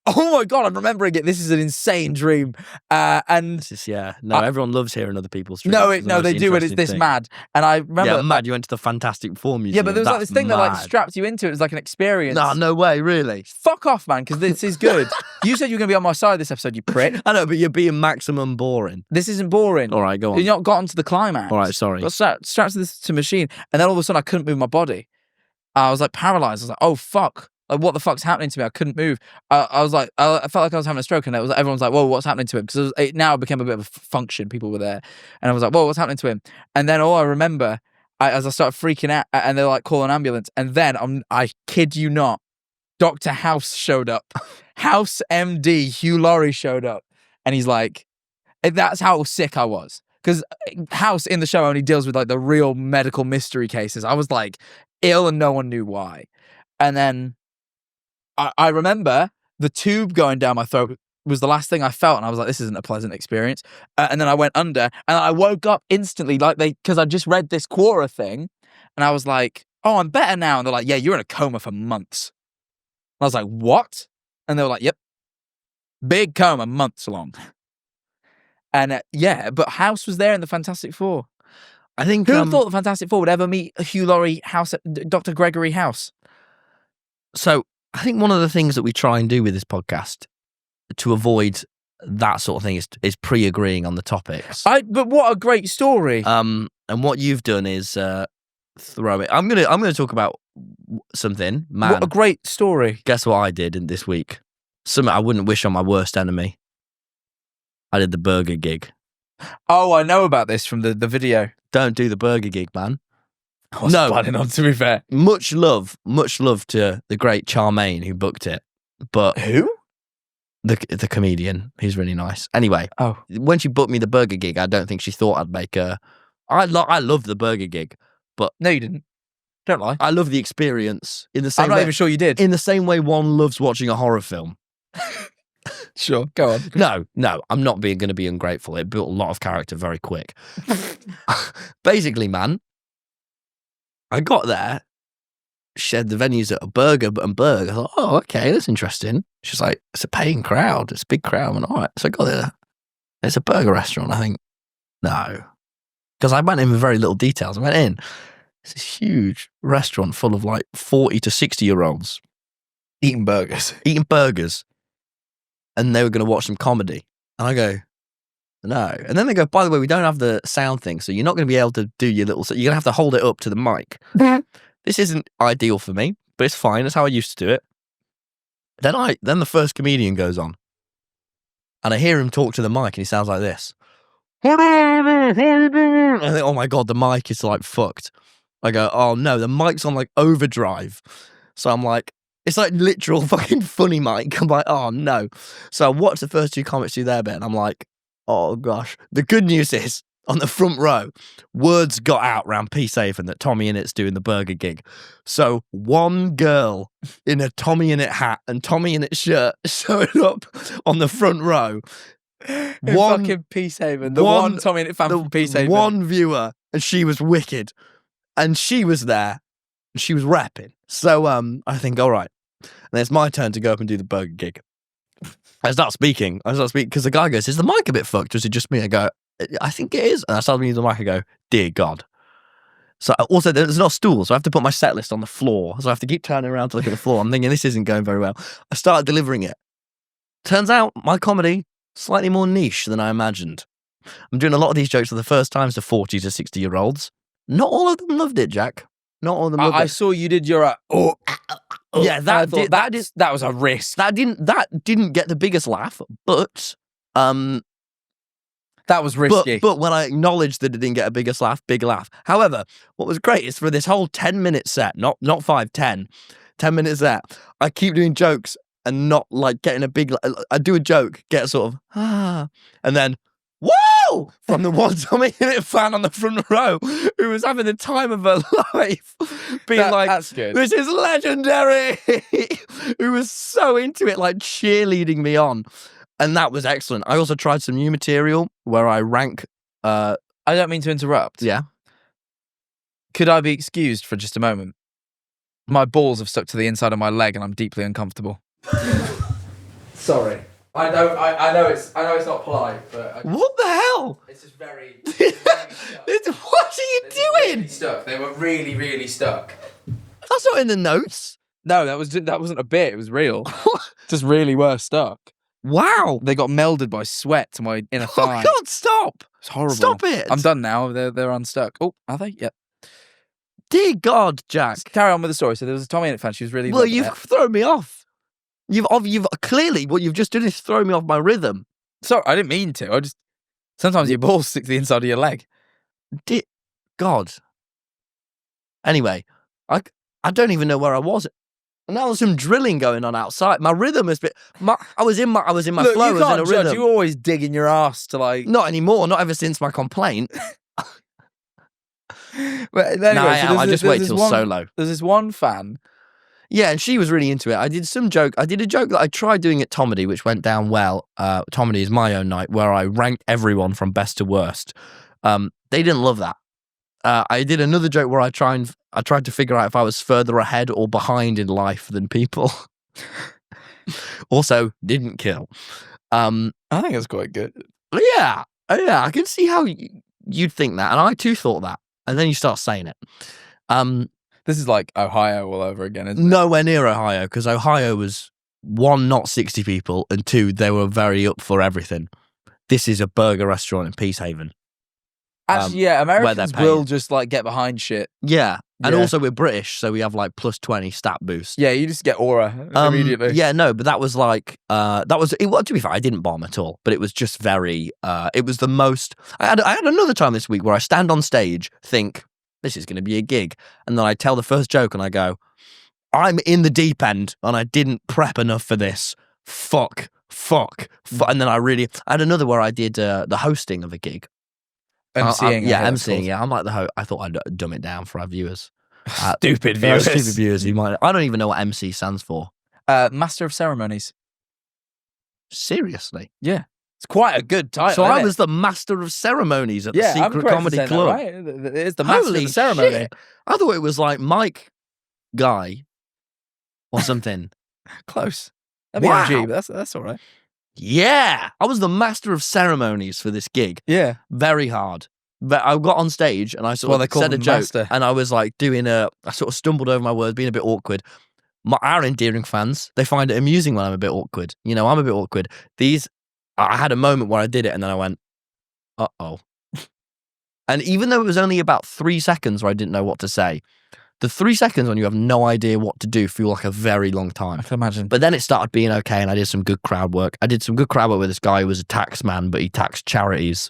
oh my God, I'm remembering it. This is an insane dream. And It's just, everyone loves hearing other people's dreams. no, It's the most they do, and it's interesting this thing. mad. And I remember, Yeah, mad. You went to the Fantastic Four Museum. yeah, but there was like That's this thing that like mad. strapped you into it. It was like an experience. No way, really. Fuck off, man, because this is good. You said you were going to be on my side this episode, you prick. I know, but you're being maximum boring. This isn't boring. All right, go on. You've not gotten to the climax. All right, sorry. Got strapped to this machine, and then all of a sudden I couldn't move my body. I was like paralyzed. I was like, oh fuck. Like, what the fuck's happening to me? I couldn't move. I was like, I felt like I was having a stroke, and everyone's like, whoa, what's happening to him? Because it now became a bit of a function. People were there, and I was like, whoa, what's happening to him? And then all I remember, as I started freaking out, and they're like, call an ambulance. And then, I kid you not, Dr. House showed up. House MD Hugh Laurie showed up, and he's like, that's how sick I was. Because House in the show only deals with like the real medical mystery cases. I was like ill, and no one knew why. And then I remember the tube going down my throat was the last thing I felt, and I was like, this isn't a pleasant experience. And then I went under, and I woke up instantly, because I just read this Quora thing, and I was like, oh, I'm better now. And they're like, yeah, you're in a coma for months. And I was like, what? And they were like, yep, big coma, months long. And but House was there in the Fantastic Four. I think Who thought the Fantastic Four would ever meet Hugh Laurie, Dr. Gregory House? So I think one of the things that we try and do with this podcast to avoid that sort of thing is pre-agreeing on the topics. But what a great story. And what you've done is throw it. I'm gonna talk about something, man. What a great story. Guess what I did this week? Something I wouldn't wish on my worst enemy. I did the burger gig. Oh, I know about this from the video. Don't do the burger gig, man. I was planning on, to be fair. Much love to the great Charmaine who booked it. But Who? The comedian. He's really nice. Anyway, when she booked me the burger gig, I don't think she thought I'd make a... I love the burger gig, but... No, you didn't. Don't lie. I love the experience in the same I'm not way, even sure you did. in the same way one loves watching a horror film. Sure, go on. No, I'm not going to be ungrateful. It built a lot of character very quick. Basically, man, I got there. She said the venue's at a Burger and Burger. I thought, oh, okay, that's interesting. She's like, it's a paying crowd. It's a big crowd. I went, all right. So I got there. It's a burger restaurant. I think, no. Because I went in with very little details. I went in. It's this huge restaurant full of like 40 to 60-year-olds. Eating burgers. And they were going to watch some comedy. And I go, no. And then they go, by the way, we don't have the sound thing, so you're not going to be able to do your little... You're going to have to hold it up to the mic. This isn't ideal for me, but it's fine. That's how I used to do it. Then the first comedian goes on. And I hear him talk to the mic, and he sounds like this. I think, oh my God, the mic is like fucked. I go, oh no, the mic's on like overdrive. So I'm like, it's like literal fucking funny mic. I'm like, oh no. So I watched the first two comics do their bit, and I'm like, oh gosh. The good news is, on the front row, words got out around Peacehaven that TommyInnit's doing the burger gig. So one girl in a TommyInnit hat and TommyInnit shirt showed up on the front row, In One- fucking Peacehaven. The one TommyInnit fan from Peacehaven. One viewer, and she was wicked. And she was there, and she was rapping. So I think, all right. And it's my turn to go up and do the burger gig. I start speaking because the guy goes, is the mic a bit fucked or is it just me? I go, I think it is. And I start using the mic. I go, dear God. So also there's no stool, so I have to put my set list on the floor. So I have to keep turning around to look at the floor. I'm thinking this isn't going very well. I started delivering it. Turns out my comedy, slightly more niche than I imagined. I'm doing a lot of these jokes for the first time to 40 to 60-year-olds. Not all of them loved it, Jack. Not all of them loved it. I saw you did your Yeah, that was a risk. That didn't get the biggest laugh, but That was risky. But when I acknowledged that it didn't get a big laugh. However, what was great is for this whole 10-minute set, not 5, 10 minute set, I keep doing jokes and not like getting a big. I do a joke, get sort of and then whoa from the one TommyInnit fan on the front row who was having the time of her life, being that's good. This is legendary. Who was so into it, like cheerleading me on. And that was excellent. I also tried some new material where I rank. I don't mean to interrupt. Yeah. Could I be excused for just a moment? My balls have stuck to the inside of my leg, and I'm deeply uncomfortable. Sorry. I know it's not polite, but What the hell? it's just very. What are you doing? Really stuck. They were really, really stuck. That's not in the notes. No, that wasn't a bit. It was real. Just really were stuck. Wow. They got melded by sweat to my inner Oh thigh. God, stop. It's horrible. Stop it. I'm done now. They're unstuck. Oh, are they? Yep. Dear God, Jack. Let's carry on with the story. So there was a TommyInnit fan. She was really. Well, loving you've it. thrown me off. You've clearly what you've just done is throw me off my rhythm. Sorry, I didn't mean to. Sometimes your balls stick to the inside of your leg. Dear God. Anyway, I don't even know where I was. And there was some drilling going on outside. My rhythm has been. I was in my Look, flow. you I was in can't a judge. rhythm. You always dig in your ass to like. Not anymore. Not ever since my complaint. But anyway, No, I just wait till solo. There's this one fan. Yeah, and she was really into it. I did a joke that I tried doing at Tomedy, which went down well. Tomedy is my own night, where I ranked everyone from best to worst. They didn't love that. I did another joke where I tried to figure out if I was further ahead or behind in life than people. Also, didn't kill. I think it's quite good. Yeah, I can see how you'd think that, and I too thought that. And then you start saying it. This is like Ohio all over again, isn't it? Nowhere near Ohio, because Ohio was 1, not 60 people, and 2, they were very up for everything. This is a burger restaurant in Peacehaven. Actually, yeah, Americans paying. will just like get behind shit. Yeah, and Yeah. also we're British, so we have like plus 20 stat boost. Yeah, you just get aura immediately. Yeah, no, but that was like well, to be fair, I didn't bomb at all, but it was just very it was the most I had another time this week where I stand on stage, think this is going to be a gig, and then I tell the first joke and I go, I'm in the deep end and I didn't prep enough for this. Fuck. And then I had another where I did the hosting of a gig. MCing. MCing. Yeah, I'm like the host. I thought I'd dumb it down for our viewers. Stupid viewers. Stupid viewers. I don't even know what MC stands for. Master of Ceremonies. Seriously. Yeah. It's quite a good title. So I isn't it? was the Master of Ceremonies at the I'm Secret correct in Comedy saying that, Club. right? It is the Master Holy of the Ceremony. shit. I thought it was like Mike Guy or something. Close. Wow. MG, but that's all right. Yeah. I was the Master of Ceremonies for this gig. Yeah. Very hard. But I got on stage and I Well, they sort call of said a them joke master. and I was like I sort of stumbled over my words, being a bit awkward. Our endearing fans, they find it amusing when I'm a bit awkward. You know, I'm a bit awkward. I had a moment where I did it and then I went, uh-oh. And even though it was only about 3 seconds where I didn't know what to say, the 3 seconds when you have no idea what to do feel like a very long time. I can imagine. But then it started being okay and I did some good crowd work. I did some good crowd work with this guy who was a tax man, but he taxed charities.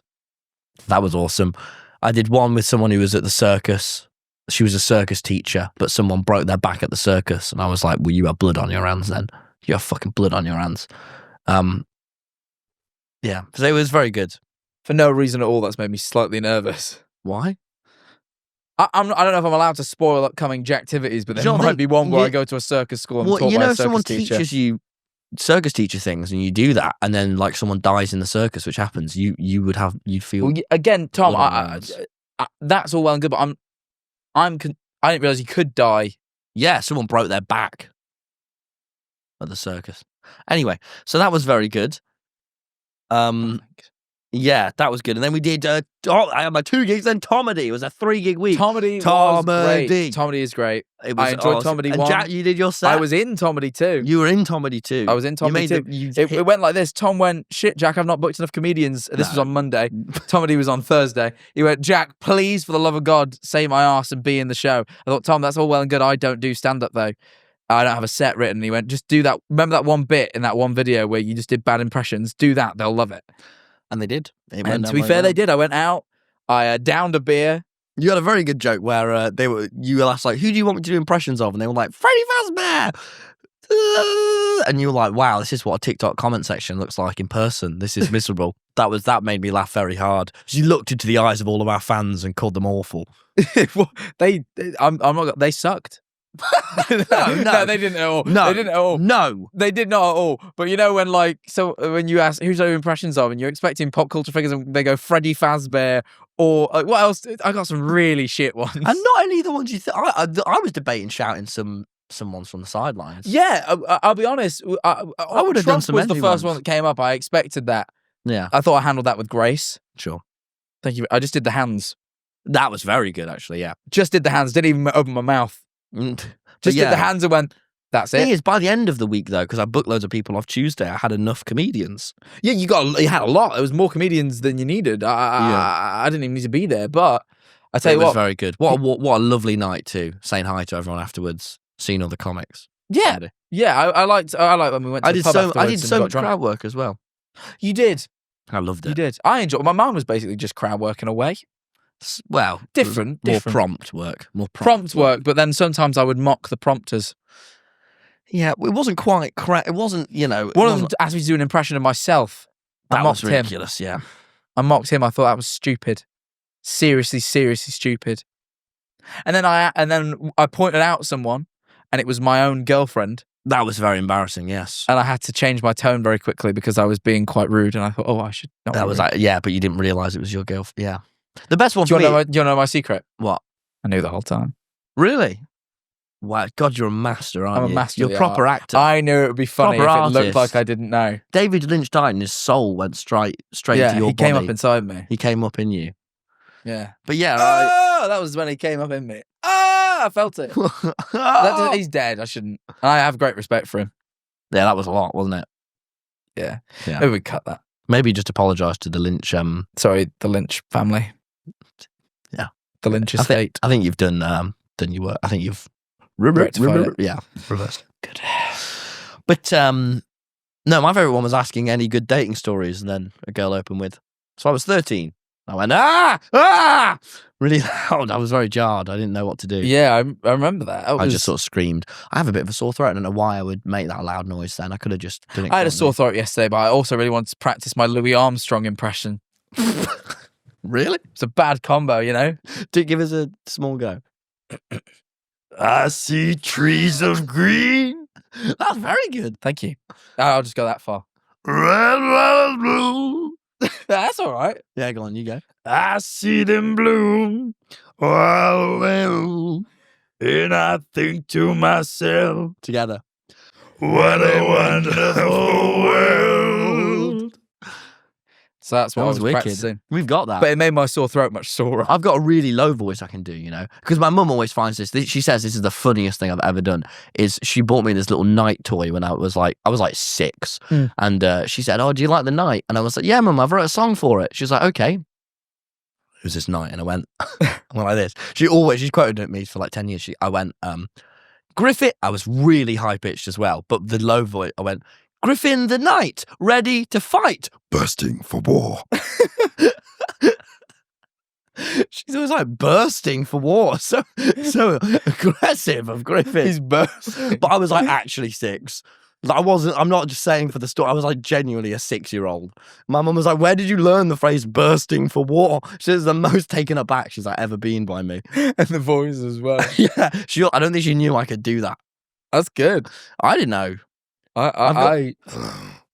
That was awesome. I did one with someone who was at the circus. She was a circus teacher, but someone broke their back at the circus. And I was like, well, you have blood on your hands then. You have fucking blood on your hands. Yeah, so it was very good. For no reason at all, that's made me slightly nervous. Why? I don't know if I'm allowed to spoil upcoming Jacktivities, but there might be one where I go to a circus school and taught by a circus someone teacher. teaches you circus teacher things and you do that, and then like someone dies in the circus, which happens, you'd feel. Well, again, Tom, blood on that's all well and good, but I didn't realize you could die. Yeah, someone broke their back at the circus. Anyway, so that was very good. Yeah, that was good. And then we did. I had my 2 gigs. Then Tomedy. It was a 3-gig week. Tomedy was great. Tomedy is great. I enjoyed Tomedy and 1. Jack, you did your set. I was in Tomedy 2. You were in Tomedy 2. I was in Tomedy 2. It went like this. Tom went, shit, Jack, I've not booked enough comedians. This was on Monday. Tomedy was on Thursday. He went, Jack, please, for the love of God, say my arse and be in the show. I thought, Tom, that's all well and good. I don't do stand-up, though. I don't have a set written. He went, just do that. Remember that one bit in that one video where you just did bad impressions? Do that. They'll love it. And they did. And to be fair, they did. I went out. I downed a beer. You had a very good joke where you were asked, like, who do you want me to do impressions of? And they were like, Freddie Fazbear. And you were like, wow, this is what a TikTok comment section looks like in person. This is miserable. That made me laugh very hard. She looked into the eyes of all of our fans and called them awful. They sucked. No, they didn't at all. No, they didn't at all. No, they did not at all. But you know when you ask who's our impressions of, and you're expecting pop culture figures, and they go Freddie Fazbear or what else? I got some really shit ones, and not any of the ones you think. I was debating shouting some ones from the sidelines. Yeah, I'll be honest. I would have done some. Was the first one that came up. I expected that. Yeah, I thought I handled that with grace. Sure. Thank you. I just did the hands. That was very good, actually. Yeah, just did the hands. Didn't even open my mouth. Just did the hands and went, that's it. The thing is, by the end of the week, though, because I booked loads of people off Tuesday, I had enough comedians. Yeah, you had a lot. There was more comedians than you needed. I didn't even need to be there, but I tell you what. It was very good. What a lovely night, too. Saying hi to everyone afterwards, seeing all the comics. Yeah. Yeah, I liked when we went to the pub afterwards. I did so much crowd work as well. You did. I loved it. You did. I enjoyed it. My mum was basically just crowd working away. Well, different. More prompt work. Prompt work, but then sometimes I would mock the prompters. Yeah, it wasn't quite correct. It wasn't, One of them asked me to do an impression of myself. That was ridiculous, yeah. I mocked him. I thought that was stupid. Seriously stupid. And then I pointed out someone, and it was my own girlfriend. That was very embarrassing, yes. And I had to change my tone very quickly because I was being quite rude, and I thought, I should not. That was yeah, but you didn't realise it was your girlfriend. Yeah. The best one do you want to know my secret? What? I knew the whole time. Really? Wow, God, you're a master, aren't you? I'm a master. You're a proper actor. I knew it would be funny if it looked like I didn't know. David Lynch died and his soul went straight into your body. He came up inside me. He came up in you. Yeah. But yeah. That was when he came up in me. I felt it. He's dead. I shouldn't. I have great respect for him. Yeah, that was a lot, wasn't it? Yeah. Maybe we cut that. Maybe just apologise to the Lynch. Sorry, the Lynch family. Yeah. The Lynch estate. I think you've done your work. I think you've yeah, reversed. Good. But no, my favourite one was asking any good dating stories, and then a girl opened with. So I was 13. I went really loud. I was very jarred. I didn't know what to do. Yeah, I remember that. I just sort of screamed. I have a bit of a sore throat. I don't know why I would make that loud noise then. I could have just done it. I had a sore throat yesterday, but I also really wanted to practice my Louis Armstrong impression. Really? It's a bad combo, Give us a small go. I see trees of green. That's very good. Thank you. I'll just go that far. Red, white, blue. That's all right. Yeah, go on, you go. I see them bloom all around, and I think to myself, together, what a wonderful world. So that's what I was wicked. Practicing. We've got that. But it made my sore throat much sorer. I've got a really low voice I can do, because my mum always finds this. She says this is the funniest thing I've ever done. Is she bought me this little night toy when I was like 6, and she said, "Oh, do you like the night?" And I was like, "Yeah, mum, I've wrote a song for it." She was like, "Okay." It was this night, and I went like this. She's quoted me for like 10 years. I went, Griffith. I was really high pitched as well, but the low voice. I went, Griffin the Knight, ready to fight, bursting for war. She's always like bursting for war. So aggressive of Griffin. He's bursting. But I was like actually 6. I'm not just saying for the story. I was like genuinely a 6-year-old. My mum was like, where did you learn the phrase bursting for war? She was the most taken aback she's like ever been by me. And the voice as well. Yeah. I don't think she knew I could do that. That's good. I didn't know. I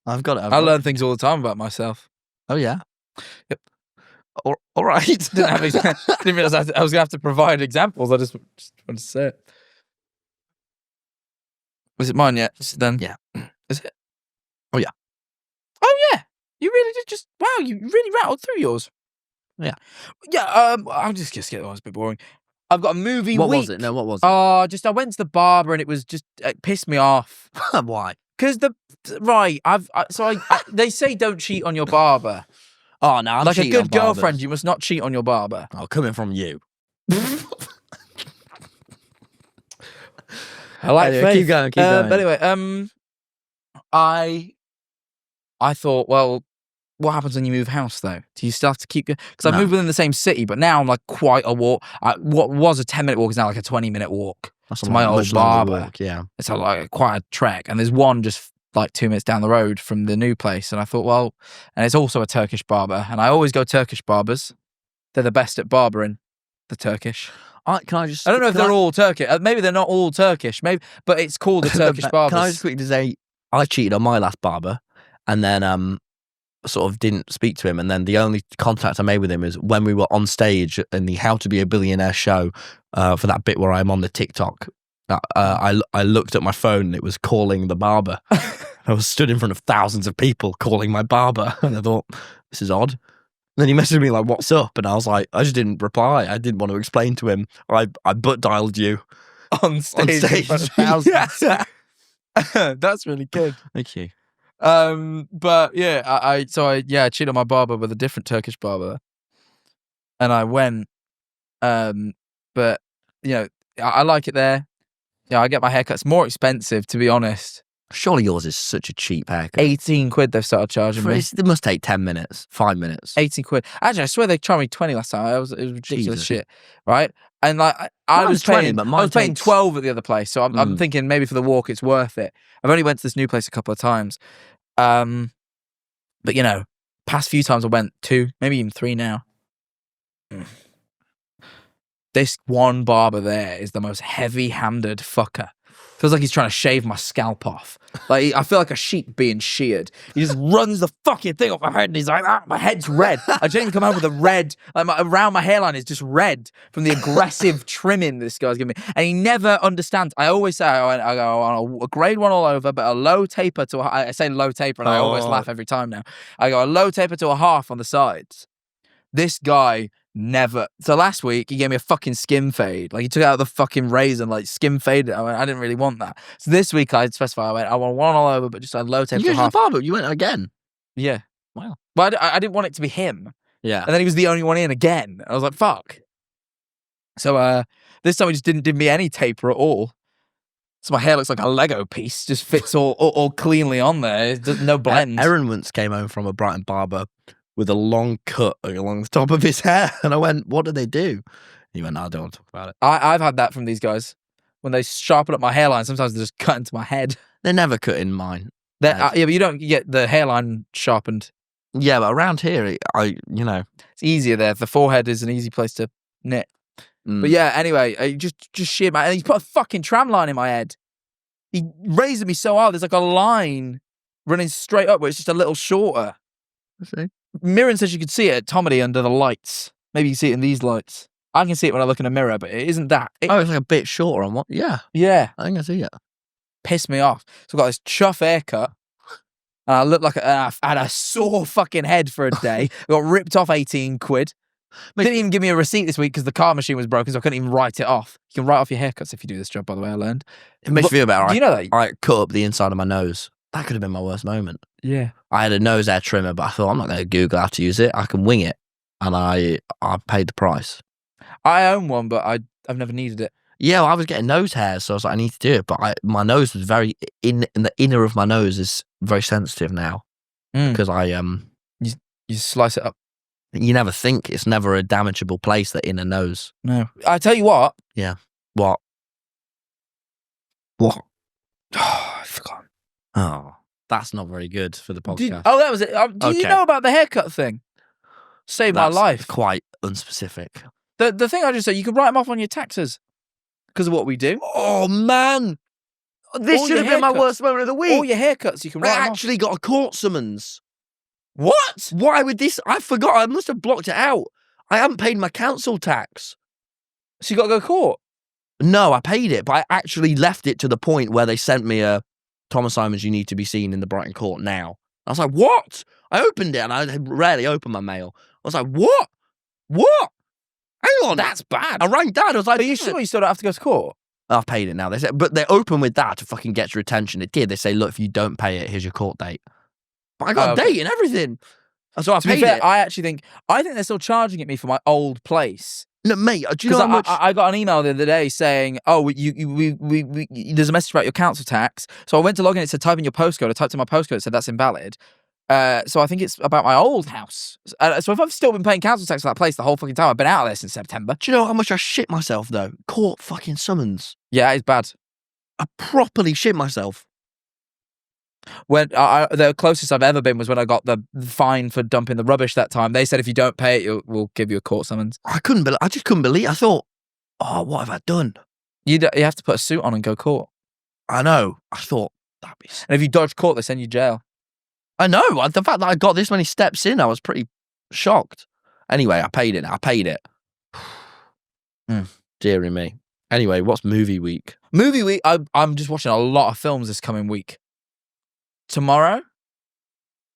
I've got it. I learn things all the time about myself. Oh yeah. Yep. All right. Didn't realize I was gonna have to provide examples. I just wanted to say it. Was it mine yet? Then Yeah. Is it? Oh yeah. Oh yeah. You really did just wow. You really rattled through yours. Yeah. Yeah. I'll just get on. It's a bit boring. I've got a movie. What week. was it? No, what was it? Oh, just I went to the barber and it was just it pissed me off. Why? Because they say don't cheat on your barber. Oh no, I'm like a cheating on good girlfriend, barbers. you must not cheat on your barber. Oh, coming from you. I like Anyway, faith. keep going. But anyway, I thought, well, what happens when you move house though? Do you still have to keep going? Because I've No. moved within the same city, but now I'm like quite a walk. What was a 10-minute walk is now like a 20-minute walk. That's to my old much longer barber. walk, yeah. It's quite a trek, and there's one just like 2 minutes down the road from the new place. And I thought, well, and it's also a Turkish barber, and I always go Turkish barbers. They're the best at barbering, the Turkish. I don't know if they're all Turkish. Maybe they're not all Turkish. Maybe, but it's called the Turkish barbers. Can I just quickly say, I cheated on my last barber, and then sort of didn't speak to him, and then the only contact I made with him is when we were on stage in the How to Be a Billionaire show for that bit where I'm on the TikTok. I looked at my phone and it was calling the barber. I was stood in front of thousands of people calling my barber, and I thought, this is odd. And then he messaged me like, what's up? And I was like, I just didn't reply. I didn't want to explain to him. I butt dialed you on stage. In front of thousands. Yeah. That's really good. Thank you. But yeah, I cheated on my barber with a different Turkish barber, and I went. But you know, I like it there. Yeah, I get my haircuts more expensive, to be honest. Surely yours is such a cheap haircut. 18 quid they've started charging me. It must take 10 minutes, 5 minutes. 18 quid. Actually, I swear they charged me 20 last time. It was ridiculous Jesus. shit, right? And like I was 20, paying, but I mine was paying takes- 12 at the other place, so I'm thinking maybe for the walk it's worth it. I've only went to this new place a couple of times, but you know, past few times I went 2, maybe even 3 now. This one barber there is the most heavy-handed fucker. Feels like he's trying to shave my scalp off. Like I feel like a sheep being sheared. He just runs the fucking thing off my head, and he's like, my head's red. I genuinely come home with a red, around my hairline is just red from the aggressive trimming this guy's giving me. And he never understands. I always say, I go on a grade 1 all over, but a low taper to I say low taper, and I always laugh every time now. I go a low taper to a half on the sides. This guy never. So last week he gave me a fucking skim fade. Like he took out the fucking razor and like skim faded it. I didn't really want that. So this week I specified. I want one all over, but just a low taper. You to go to half. the barber, you went again. Yeah. Wow. But I didn't want it to be him. Yeah. And then he was the only one in again. I was like, fuck. So this time he just didn't give me any taper at all. So my hair looks like a Lego piece. Just fits all cleanly on there. No blend. Eryn once came home from a Brighton barber with a long cut along the top of his hair. And I went, what did they do? He went, no, I don't want to talk about it. I've had that from these guys. When they sharpen up my hairline, sometimes they just cut into my head. They never cut in mine. Yeah, but you don't get the hairline sharpened. Yeah, but around here, It's easier there. The forehead is an easy place to knit. But yeah, anyway, just sheared my. And he's put a fucking tram line in my head. He raised me so hard. There's like a line running straight up where it's just a little shorter. See? Mirren says you could see it at Tommy under the lights. Maybe you can see it in these lights. I can see it when I look in a mirror, but it isn't that. Oh, it's like a bit shorter on what? Yeah, Yeah. I think I see it. Pissed me off. So I've got this chuff haircut. And I look like I had a sore fucking head for a day. I got ripped off 18 quid. Didn't even give me a receipt this week because the card machine was broken, so I couldn't even write it off. You can write off your haircuts if you do this job, by the way, I learned. It makes me feel better. Do you know that? I cut up the inside of my nose. That could have been my worst moment. Yeah. I had a nose hair trimmer, but I thought I'm not going to Google how to use it. I can wing it, and I paid the price. I own one, but I've never needed it. Yeah, well, I was getting nose hairs, so I was like, I need to do it. But my nose was very in the inner of my nose is very sensitive now because You slice it up. you never think it's never a damageable place, the inner nose. No. I tell you what. What? Oh, I forgot. Oh, that's not very good for the podcast. That was it. Do you Okay. know about the haircut thing? Saved my That's life. Quite unspecific. The thing I just said, you can write them off on your taxes because of what we do. Oh man! This All should your have been my haircuts. worst moment of the week. All your haircuts, you can I write 'em off. actually got a court summons. What? Why would this? I forgot. I must have blocked it out. I haven't paid my council tax. So you got to go to court? No, I paid it, but I actually left it to the point where they sent me a Thomas Simons, you need to be seen in the Brighton court now. I was like, what? I opened it and I rarely open my mail. I was like, what? What? Hang on. That's bad. I rang Dad. I was like, Are you sure you still don't have to go to court? I've paid it now. They said, but they're open with that to fucking get your attention. It did. They say, look, if you don't pay it, here's your court date. But I got a date and everything. So I To be paid fair, it. I think they're still charging it me for my old place. No, mate, do you know Because how much? I got an email the other day saying, "Oh, there's a message about your council tax." So I went to log in. It said, "Type in your postcode." I typed in my postcode. It said that's invalid. So I think it's about my old house. So if I've still been paying council tax for that place the whole fucking time, I've been out of there since September. Do you know how much I shit myself, though? Court fucking summons. Yeah, it's bad. I properly shit myself. When the closest I've ever been was when I got the fine for dumping the rubbish that time. They said if you don't pay it, we'll give you a court summons. I just couldn't believe. I thought, oh, what have I done? You have to put a suit on and go court. I know. I thought that'd be. And if you dodge court, they send you jail. I know. The fact that I got this many steps in, I was pretty shocked. Anyway, I paid it. Deary me. Anyway, what's movie week? Movie week. I'm just watching a lot of films this coming week. Tomorrow,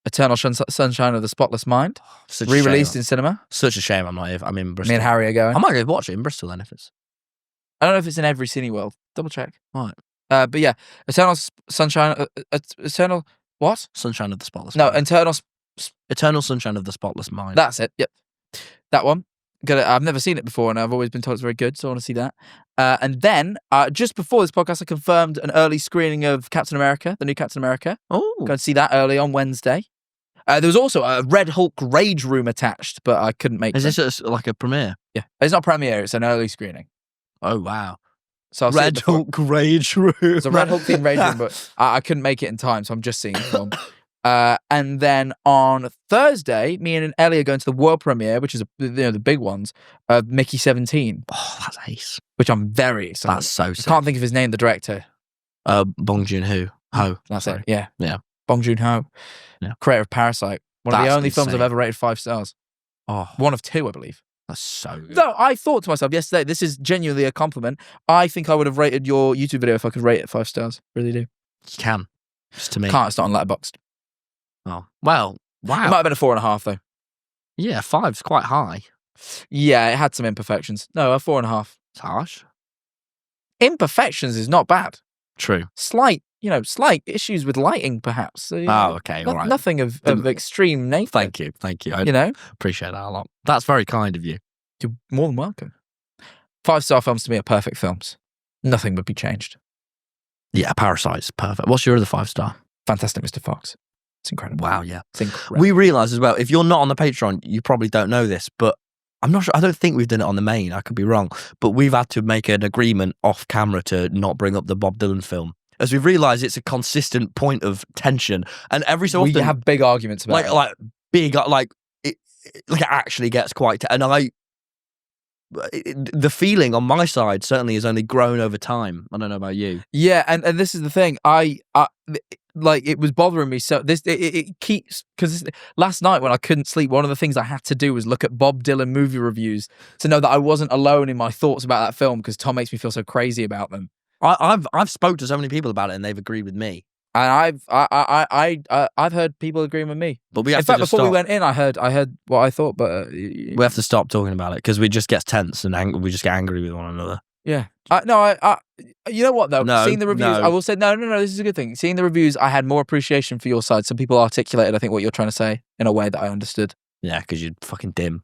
Eternal Sunshine of the Spotless Mind, Such a re-released shame. in cinema. Such a shame I'm not here. I'm in Bristol. Me and Harry are going. I might go watch it in Bristol then if it's. I don't know if it's in every Cineworld. Double check. Right. But yeah, Eternal Sunshine. Eternal what? Sunshine of the Spotless No, Mind. Eternal Sunshine of the Spotless Mind. That's it. Yep, that one. I've never seen it before, and I've always been told it's very good, so I want to see that. And then, just before this podcast, I confirmed an early screening of Captain America, the new Captain America. Oh. Going to see that early on Wednesday. There was also a Red Hulk Rage Room attached, but I couldn't make it. Is this like a premiere? Yeah. It's not premiere, it's an early screening. Oh, wow. So I'll see it Red before. Hulk Rage Room. It's a Red Hulk themed Rage Room, but I couldn't make it in time, so I'm just seeing the film. And then on Thursday, me and Ellie are going to the world premiere, which is the big ones, of Mickey 17. Oh, that's ace. Which I'm very excited. That's so I sick. can't think of his name, the director. Bong Joon-ho. That's Sorry. it. Yeah. Yeah. Bong Joon-ho. Yeah. Creator of Parasite. One of the That's only films I've insane. ever rated 5 stars. Oh, One of 2, I believe. that's so good. Though I thought to myself yesterday, this is genuinely a compliment. I think I would have rated your YouTube video if I could rate it 5 stars. Really do. You can. Just to me. Can't, it's not on Letterboxd. Oh. Well, It wow. might have been a 4.5 though. Yeah, 5's quite high. Yeah, it had some imperfections. No, a 4.5. It's harsh. Imperfections is not bad. True. Slight issues with lighting, perhaps. So, Oh, okay. All right. Nothing of extreme nature. Thank you. Thank you. I You know, appreciate that a lot. That's very kind of you. you're more than welcome. 5-star films to me are perfect films. Nothing would be changed. Yeah, Parasite's perfect. What's your other 5-star? Fantastic, Mr. Fox. It's incredible. Wow, yeah. It's incredible. We realise as well, if you're not on the Patreon, you probably don't know this, but I'm not sure. I don't think we've done it on the main. I could be wrong. But we've had to make an agreement off camera to not bring up the Bob Dylan film. As we've realised, it's a consistent point of tension. And every so often... we have big arguments about it. It actually gets quite... the feeling on my side certainly has only grown over time. I don't know about you. Yeah, and this is the thing. It was bothering me. So it keeps, because last night when I couldn't sleep, one of the things I had to do was look at Bob Dylan movie reviews to know that I wasn't alone in my thoughts about that film, because Tom makes me feel so crazy about them. I've spoke to so many people about it and they've agreed with me. And I've heard people agreeing with me. But we have In fact, to just before we stop. went in, I heard what I thought, but We have to stop talking about it because we just get tense and we just get angry with one another. yeah. You know what though? No, Seeing the reviews, no. I will say no. This is a good thing. Seeing the reviews, I had more appreciation for your side. Some people articulated, I think, what you're trying to say in a way that I understood. Yeah, because you're fucking dim.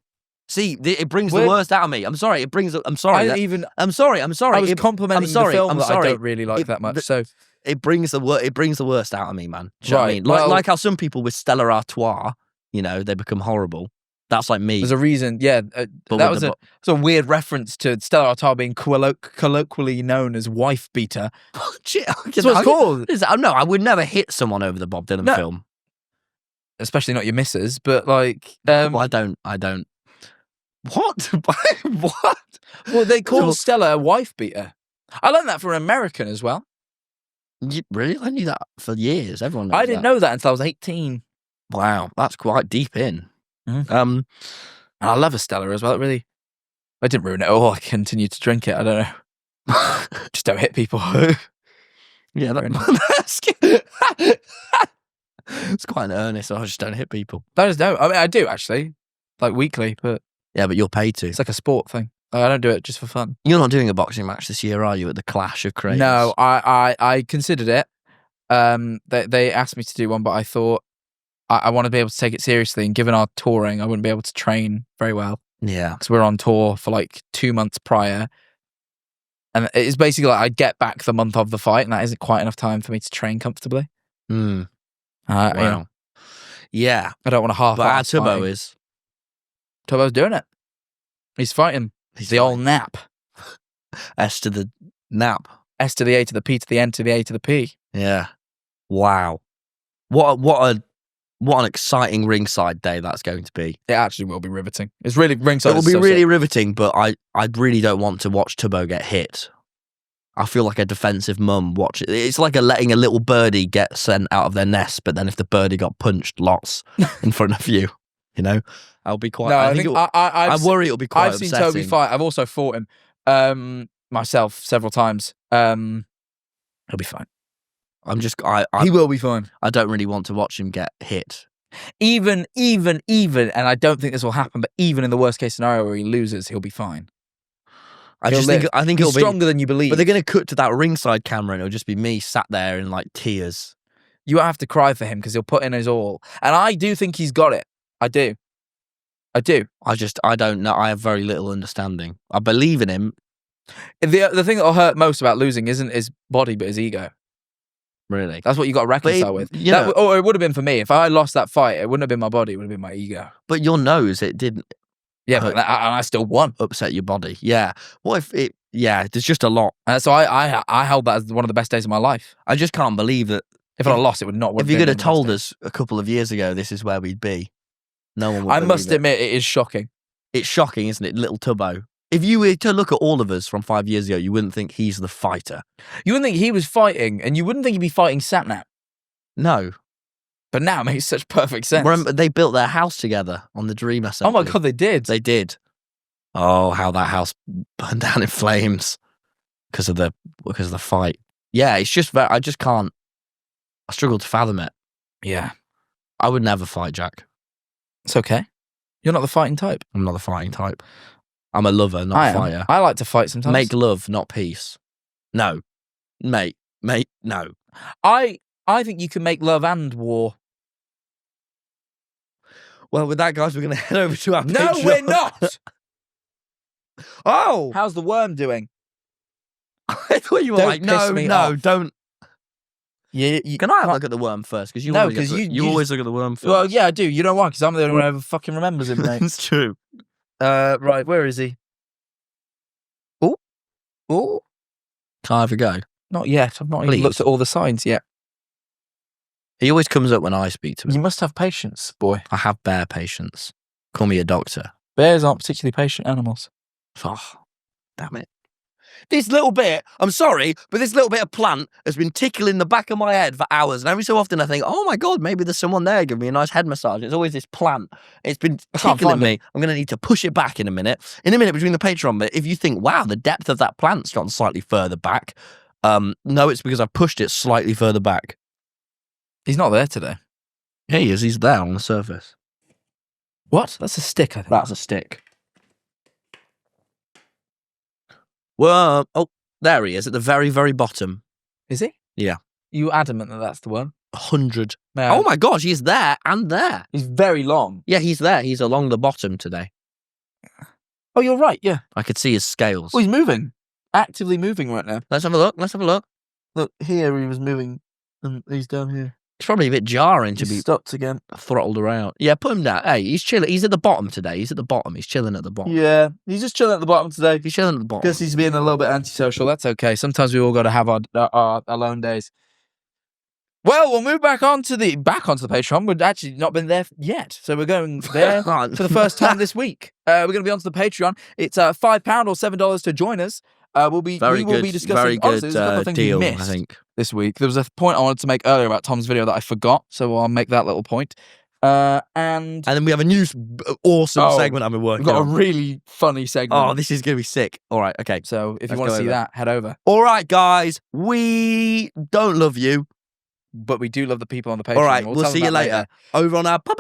See, it brings We're- the worst out of me. I'm sorry. I'm sorry. I'm sorry. I was complimenting the film that I don't really like It- that much. the- So It brings the worst out of me, man. Do you know what I Right, mean? well- Like how some people with Stella Artois, they become horrible. That's like me. there's a reason. Yeah, But that with was a weird reference to Stella Artois being colloquially known as wife beater. Shit, That's what it's called. No, I would never hit someone over the Bob Dylan No. film. Especially not your missus, but like, Well, I don't. What? What? well, they call Well- Stella a wife beater. I learned that from an American as well. Really? I knew that for years. Everyone knows I didn't know that until I was 18. Wow, that's quite deep in. Mhm. Um, And I love a Stella as well. Really, I didn't ruin it all. I continued to drink it. I don't know. Just don't hit people. yeah, it's quite an earnest. I just don't hit people. I just don't. I mean, I do actually, like weekly, but Yeah, but you're paid to. it's like a sport thing. I don't do it just for fun. You're not doing a boxing match this year, are you? At the Clash of Creators? No, I considered it. They asked me to do one, but I thought I want to be able to take it seriously. And given our touring, I wouldn't be able to train very well Yeah. because we're on tour for like 2 months prior. And it's basically like I'd get back the month of the fight, and that isn't quite enough time for me to train comfortably. Mm. You Wow. know, Yeah. I don't want to half. But our Tubbo is. Tubbo's doing it. He's fighting. He's the old nap. S to the nap. S to the A to the P to the N to the A to the P. Yeah. Wow. What an exciting ringside day that's going to be. It actually will be riveting. It's really ringside. It will is be so really sick. riveting, but I really don't want to watch Tubbo get hit. I feel like a defensive mum watch it. It's like letting a little birdie get sent out of their nest, but then if the birdie got punched lots in front of you, you know, I'll be quite. No, I worry it'll be quite I've upsetting. seen Toby fight. I've also fought him myself several times. He'll be fine. He will be fine. I don't really want to watch him get hit. Even, and I don't think this will happen, but even in the worst case scenario where he loses, he'll be fine. I He's think it'll be stronger than you believe. But they're going to cut to that ringside camera, and it'll just be me sat there in like tears. You won't have to cry for him because he'll put in his all. And I do think he's got it. I do. I don't know. I have very little understanding. I believe in him. The thing that'll hurt most about losing isn't his body, but his ego. Really. That's what you got to reconcile with. Or it would have been for me. If I lost that fight, it wouldn't have been my body, it would have been my ego. But your nose, it didn't. Yeah, but I still won. Upset your body. Yeah. What if it? Yeah, there's just a lot. So I held that as one of the best days of my life. I just can't believe that. If I'd lost, it would not. If you could have told us a couple of years ago, this is where we'd be. No one would. I must admit, it is shocking. It's shocking, isn't it, little Tubbo? If you were to look at all of us from 5 years ago, you wouldn't think he's the fighter. You wouldn't think he was fighting, and you wouldn't think he'd be fighting Sapnap. No. But now it makes such perfect sense. Remember, they built their house together on the Dream Assembly. Oh my God, they did. They did. Oh, how that house burned down in flames because of the fight. Yeah, it's just I just can't. I struggle to fathom it. Yeah. I would never fight Jack. It's okay. You're not the fighting type. I'm not the fighting type. I'm a lover, not a fighter. I like to fight sometimes. Make love, not peace. No. Mate, no. I think you can make love and war. Well, with that, guys, we're going to head over to our No, Patreon. we're not. Oh! How's the worm doing? I thought you were Don't like, piss me off. don't. You Can I have a look at the worm first? Because you always look at the worm first. Well, yeah, I do. You know why? Because I'm the only one who ever fucking remembers him, mate. It's true. Right, where is he? Oh, Can I have a go? not yet. I've not even Please. looked at all the signs yet. He always comes up when I speak to him. You must have patience, boy. I have bear patience. Call me a doctor. Bears aren't particularly patient animals. Oh, damn it. This little bit, I'm sorry, but this little bit of plant has been tickling the back of my head for hours. And every so often I think, oh my God, maybe there's someone there giving me a nice head massage. It's always this plant. It's been can't tickling find me. I'm going to need to push it back in a minute. In a minute between the Patreon bit, if you think, wow, the depth of that plant's gone slightly further back. No, it's because I pushed it slightly further back. He's not there today. Yeah, he is. He's there on the surface. What? That's a stick, I think. That's a stick. Well, oh, there he is at the very, very bottom. Is he? Yeah. You adamant that that's the one? 100. No. Oh my gosh, he's there and there. He's very long. Yeah, he's there. He's along the bottom today. Oh, you're right, yeah. I could see his scales. Oh, he's moving. Actively moving right now. Let's have a look. Let's have a look. Look, here he was moving, and he's down here. It's probably a bit jarring to He be stopped again. throttled around. Yeah, put him down. Hey, he's chilling. He's at the bottom today. He's at the bottom. He's chilling at the bottom. Yeah, he's just chilling at the bottom today. He's chilling at the bottom. Because he's being a little bit antisocial. That's okay. Sometimes we all got to have our alone days. Well, we'll move back onto the Patreon. We've actually not been there yet, so we're going there for the first time this week. We're going to be onto the Patreon. It's £5 or $7 to join us. We will be discussing. Very good Honestly, there's a couple of things we deal, missed I think. this week. There was a point I wanted to make earlier about Tom's video that I forgot, so I'll make that little point. And then we have a new awesome segment I've been working we've got on. a really funny segment. Oh, this is going to be sick. All right, okay. So if you Let's want to go see over. that, head over. All right, guys. We don't love you. But we do love the people on the Patreon. All right, we'll tell see them you that later. Over on our Patreon.